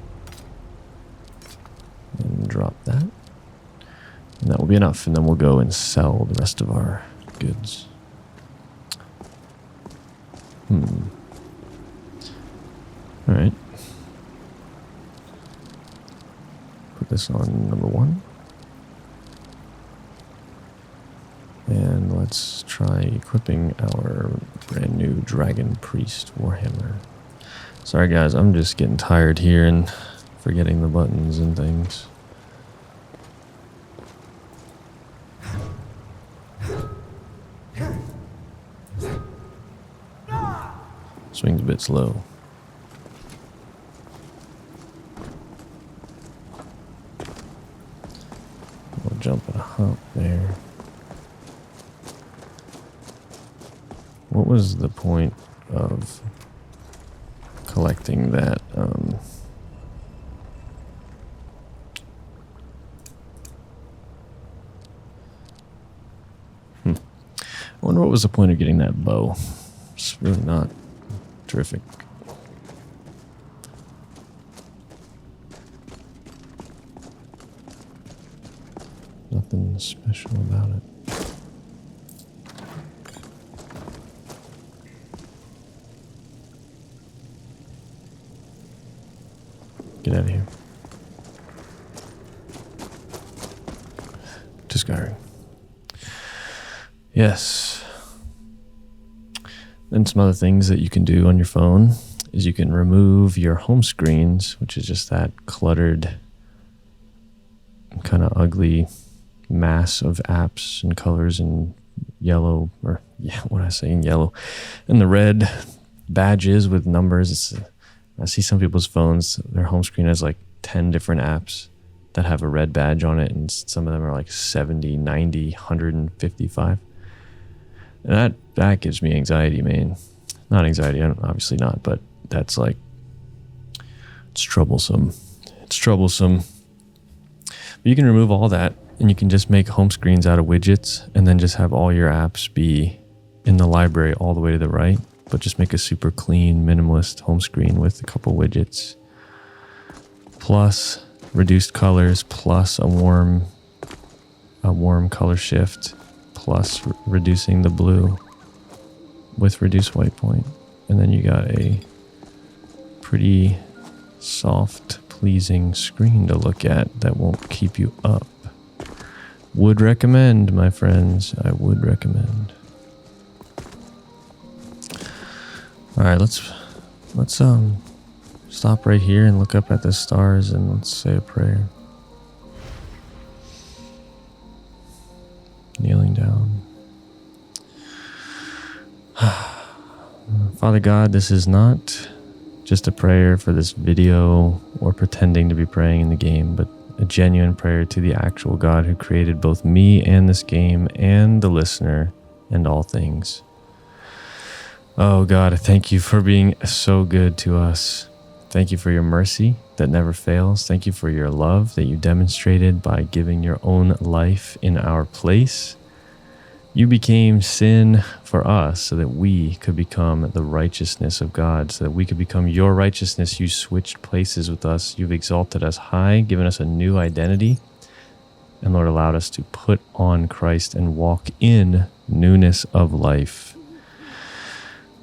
and drop that. And that will be enough, and then we'll go and sell the rest of our goods. Alright. Put this on number 1. And let's try equipping our brand new Dragon Priest Warhammer. Sorry guys, I'm just getting tired here and forgetting the buttons and things. Swing's a bit slow. We'll jump and hop there. What was the point of collecting that? I wonder what was the point of getting that bow. It's really not terrific. Nothing special about it. Get out of here. To Skyrim. Yes. And some other things that you can do on your phone is you can remove your home screens, which is just that cluttered, kind of ugly mass of apps and colors and yellow, or yeah, what did I say, in yellow, and the red badges with numbers. I see some people's phones, their home screen has like 10 different apps that have a red badge on it, and some of them are like 70, 90, 155. And that gives me anxiety, man. Not anxiety, obviously not, but that's like, it's troublesome. It's troublesome. But you can remove all that, and you can just make home screens out of widgets, and then just have all your apps be in the library all the way to the right, but just make a super clean, minimalist home screen with a couple widgets, plus reduced colors, plus a warm color shift, plus reducing the blue with reduced white point. And then you got a pretty soft, pleasing screen to look at that won't keep you up. Would recommend, my friends. I would recommend. All right, let's stop right here and look up at the stars and let's say a prayer. Kneeling down. Father God, this is not just a prayer for this video or pretending to be praying in the game, but a genuine prayer to the actual God who created both me and this game and the listener and all things. Oh God, I thank you for being so good to us. Thank you for your mercy that never fails. Thank you for your love that you demonstrated by giving your own life in our place. You became sin for us so that we could become the righteousness of God, so that we could become your righteousness. You switched places with us. You've exalted us high, given us a new identity, and Lord, allowed us to put on Christ and walk in newness of life.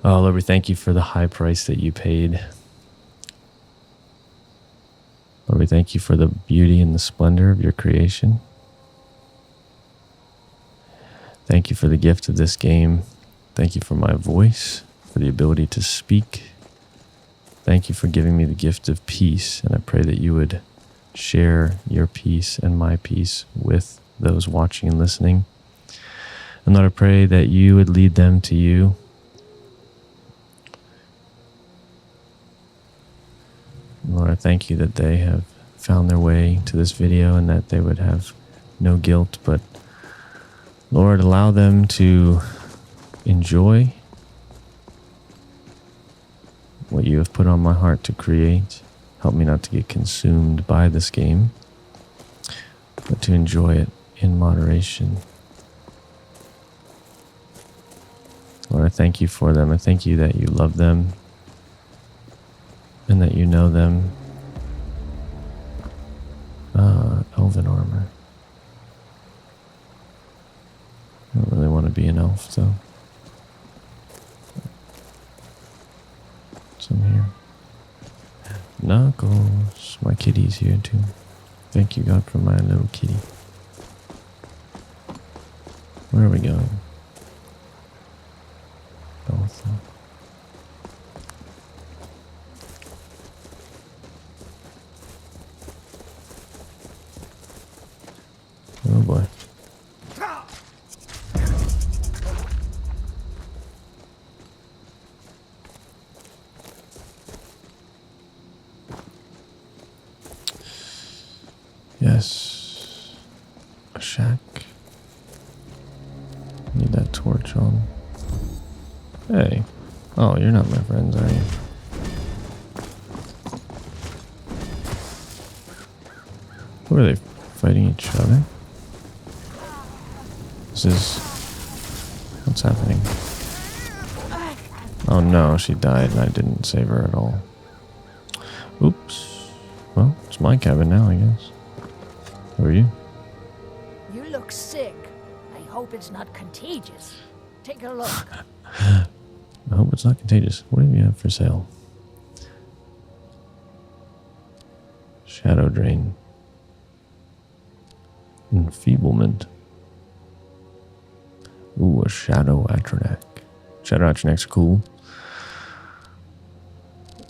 Oh, Lord, we thank you for the high price that you paid. Lord, we we thank you for the beauty and the splendor of your creation. Thank you for the gift of this game. Thank you for my voice, for the ability to speak. Thank you for giving me the gift of peace, and I pray that you would share your peace and my peace with those watching and listening. And Lord, I pray that you would lead them to you. Lord, I thank you that they have found their way to this video and that they would have no guilt, but Lord, allow them to enjoy what you have put on my heart to create. Help me not to get consumed by this game, but to enjoy it in moderation. Lord, I thank you for them. I thank you that you love them and that you know them. Elven armor. I don't really want to be an elf, though. Some here. Knuckles. My kitty's here, too. Thank you, God, for my little kitty. Where are we going? Both. Oh boy. Yes. A shack. Need that torch on. Hey. Oh, you're not my friends, are you? Who are they fighting each other? This is... What's happening? Oh no, she died and I didn't save her at all. Oops. Well, it's my cabin now, I guess. Who are you? You look sick. I hope it's not contagious. Take a look. I hope it's not contagious. What do you have for sale? Shadow drain. Enfeeblement. Ooh, a shadow atronak. Shadow atronach's cool.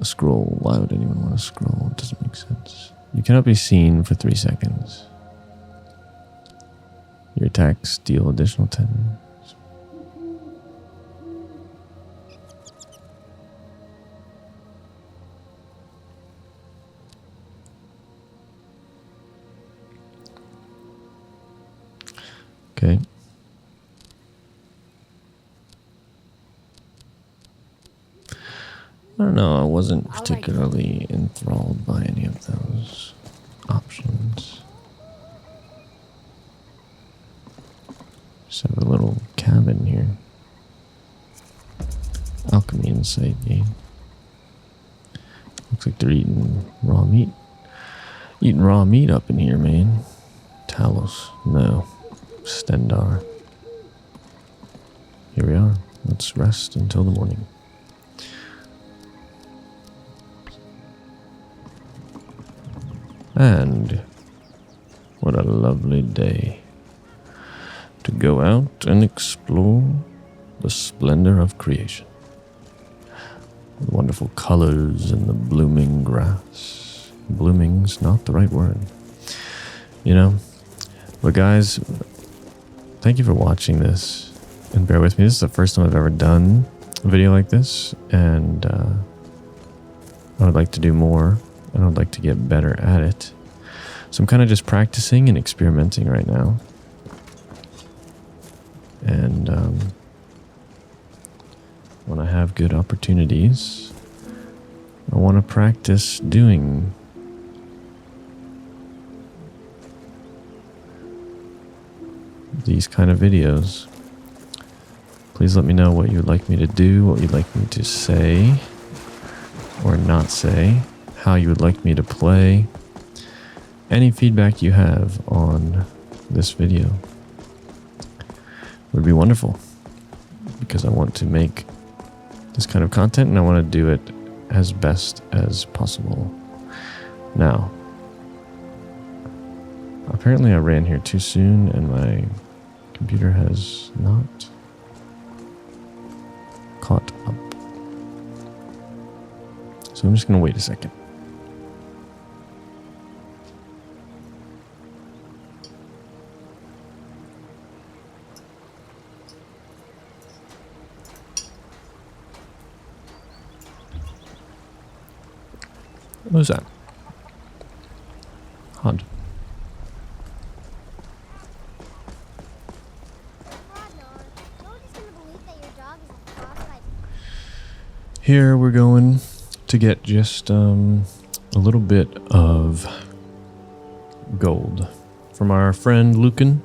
A scroll. Why would anyone want a scroll? It doesn't make sense. You cannot be seen for 3 seconds. Your attacks deal additional 10. Okay. I don't know, I wasn't particularly enthralled by any of those options. Just have a little cabin here. Alchemy insight game. Looks like they're eating raw meat. Eating raw meat up in here, man. Talos. No. Stendar. Here we are. Let's rest until the morning. And what a lovely day to go out and explore the splendor of creation. The wonderful colors and the blooming grass. Blooming's not the right word. You know? But guys, thank you for watching this. And bear with me, this is the first time I've ever done a video like this. And I would like to do more. And I would like to get better at it. So I'm kind of just practicing and experimenting right now. And when I have good opportunities, I want to practice doing these kind of videos. Please let me know what you'd like me to do, what you'd like me to say or not say, how you would like me to play. Any feedback you have on this video would be wonderful, because I want to make this kind of content and I want to do it as best as possible. Now, Apparently I ran here too soon and my computer has not caught up. So I'm just going to wait a second. What was that? Odd. Here we're going to get just a little bit of gold from our friend Lucan.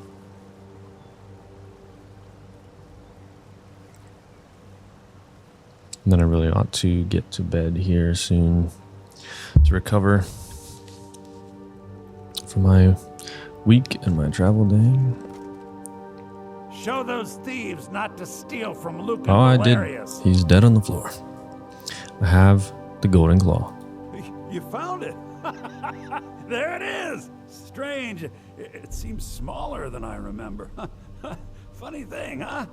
And then I really ought to get to bed here soon to recover from my week and my travel day. Show those thieves not to steal from Lucan. Oh, I did. Valerius. He's dead on the floor. I have the golden claw. You found it. There it is. Strange. It seems smaller than I remember. Funny thing, huh?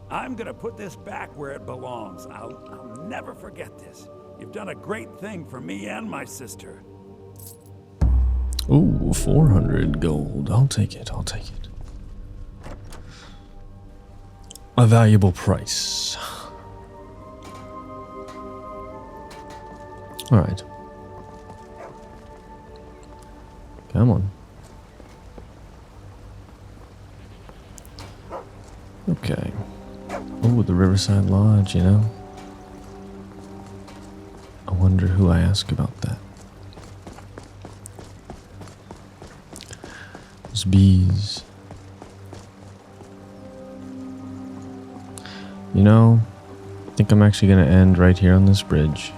I'm gonna put this back where it belongs. I'll never forget this. You've done a great thing for me and my sister. Ooh, 400 gold. I'll take it. I'll take it. A valuable price. All right. Come on. Okay. Oh, the Riverside Lodge, you know. I wonder who I ask about that. Those bees. You know, I think I'm actually going to end right here on this bridge.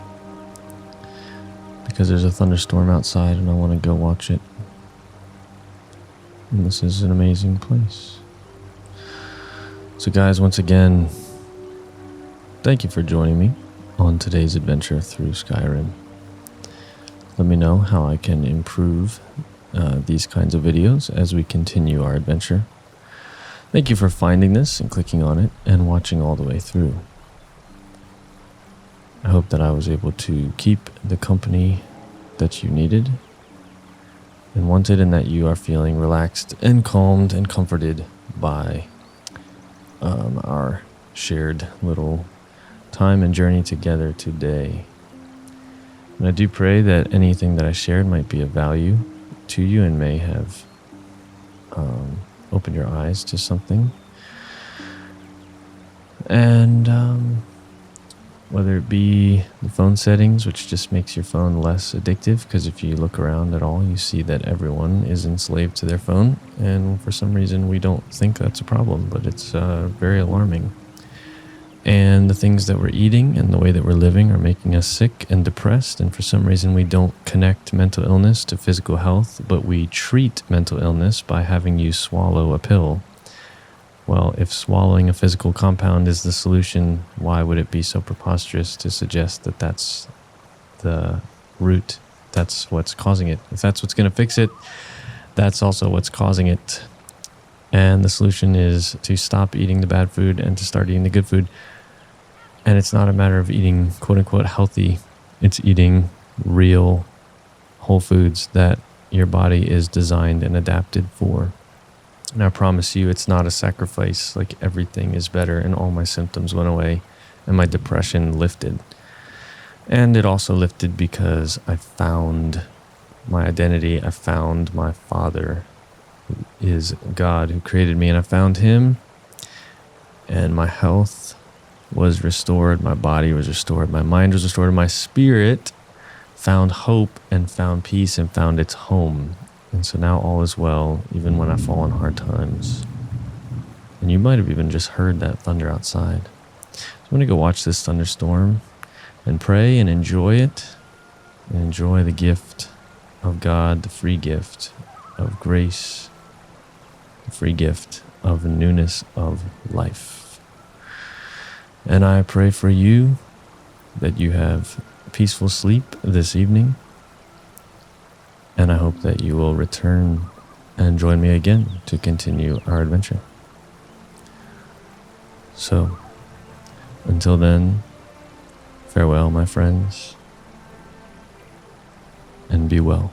Because there's a thunderstorm outside and I want to go watch it. And this is an amazing place. So guys, once again, thank you for joining me on today's adventure through Skyrim. Let me know how I can improve these kinds of videos as we continue our adventure. Thank you for finding this and clicking on it and watching all the way through. I hope that I was able to keep the company that you needed and wanted, and that you are feeling relaxed and calmed and comforted by our shared little time and journey together today. And I do pray that anything that I shared might be of value to you and may have opened your eyes to something. And whether it be the phone settings, which just makes your phone less addictive, because if you look around at all, you see that everyone is enslaved to their phone, and for some reason we don't think that's a problem, but it's very alarming. And the things that we're eating and the way that we're living are making us sick and depressed, and for some reason we don't connect mental illness to physical health, but we treat mental illness by having you swallow a pill. Well, if swallowing a physical compound is the solution, why would it be so preposterous to suggest that that's the root? That's what's causing it. If that's what's going to fix it, that's also what's causing it. And the solution is to stop eating the bad food and to start eating the good food. And it's not a matter of eating quote-unquote healthy. It's eating real whole foods that your body is designed and adapted for. And I promise you, it's not a sacrifice. Like, everything is better and all my symptoms went away and my depression lifted. And it also lifted because I found my identity. I found my Father, who is God, who created me, and I found him. And my health was restored. My body was restored. My mind was restored. My spirit found hope and found peace and found its home. And so now all is well, even when I fall on hard times. And you might have even just heard that thunder outside. So I'm going to go watch this thunderstorm and pray and enjoy it. And enjoy the gift of God, the free gift of grace, the free gift of newness of life. And I pray for you that you have peaceful sleep this evening. And I hope that you will return and join me again to continue our adventure. So, until then, farewell, my friends, and be well.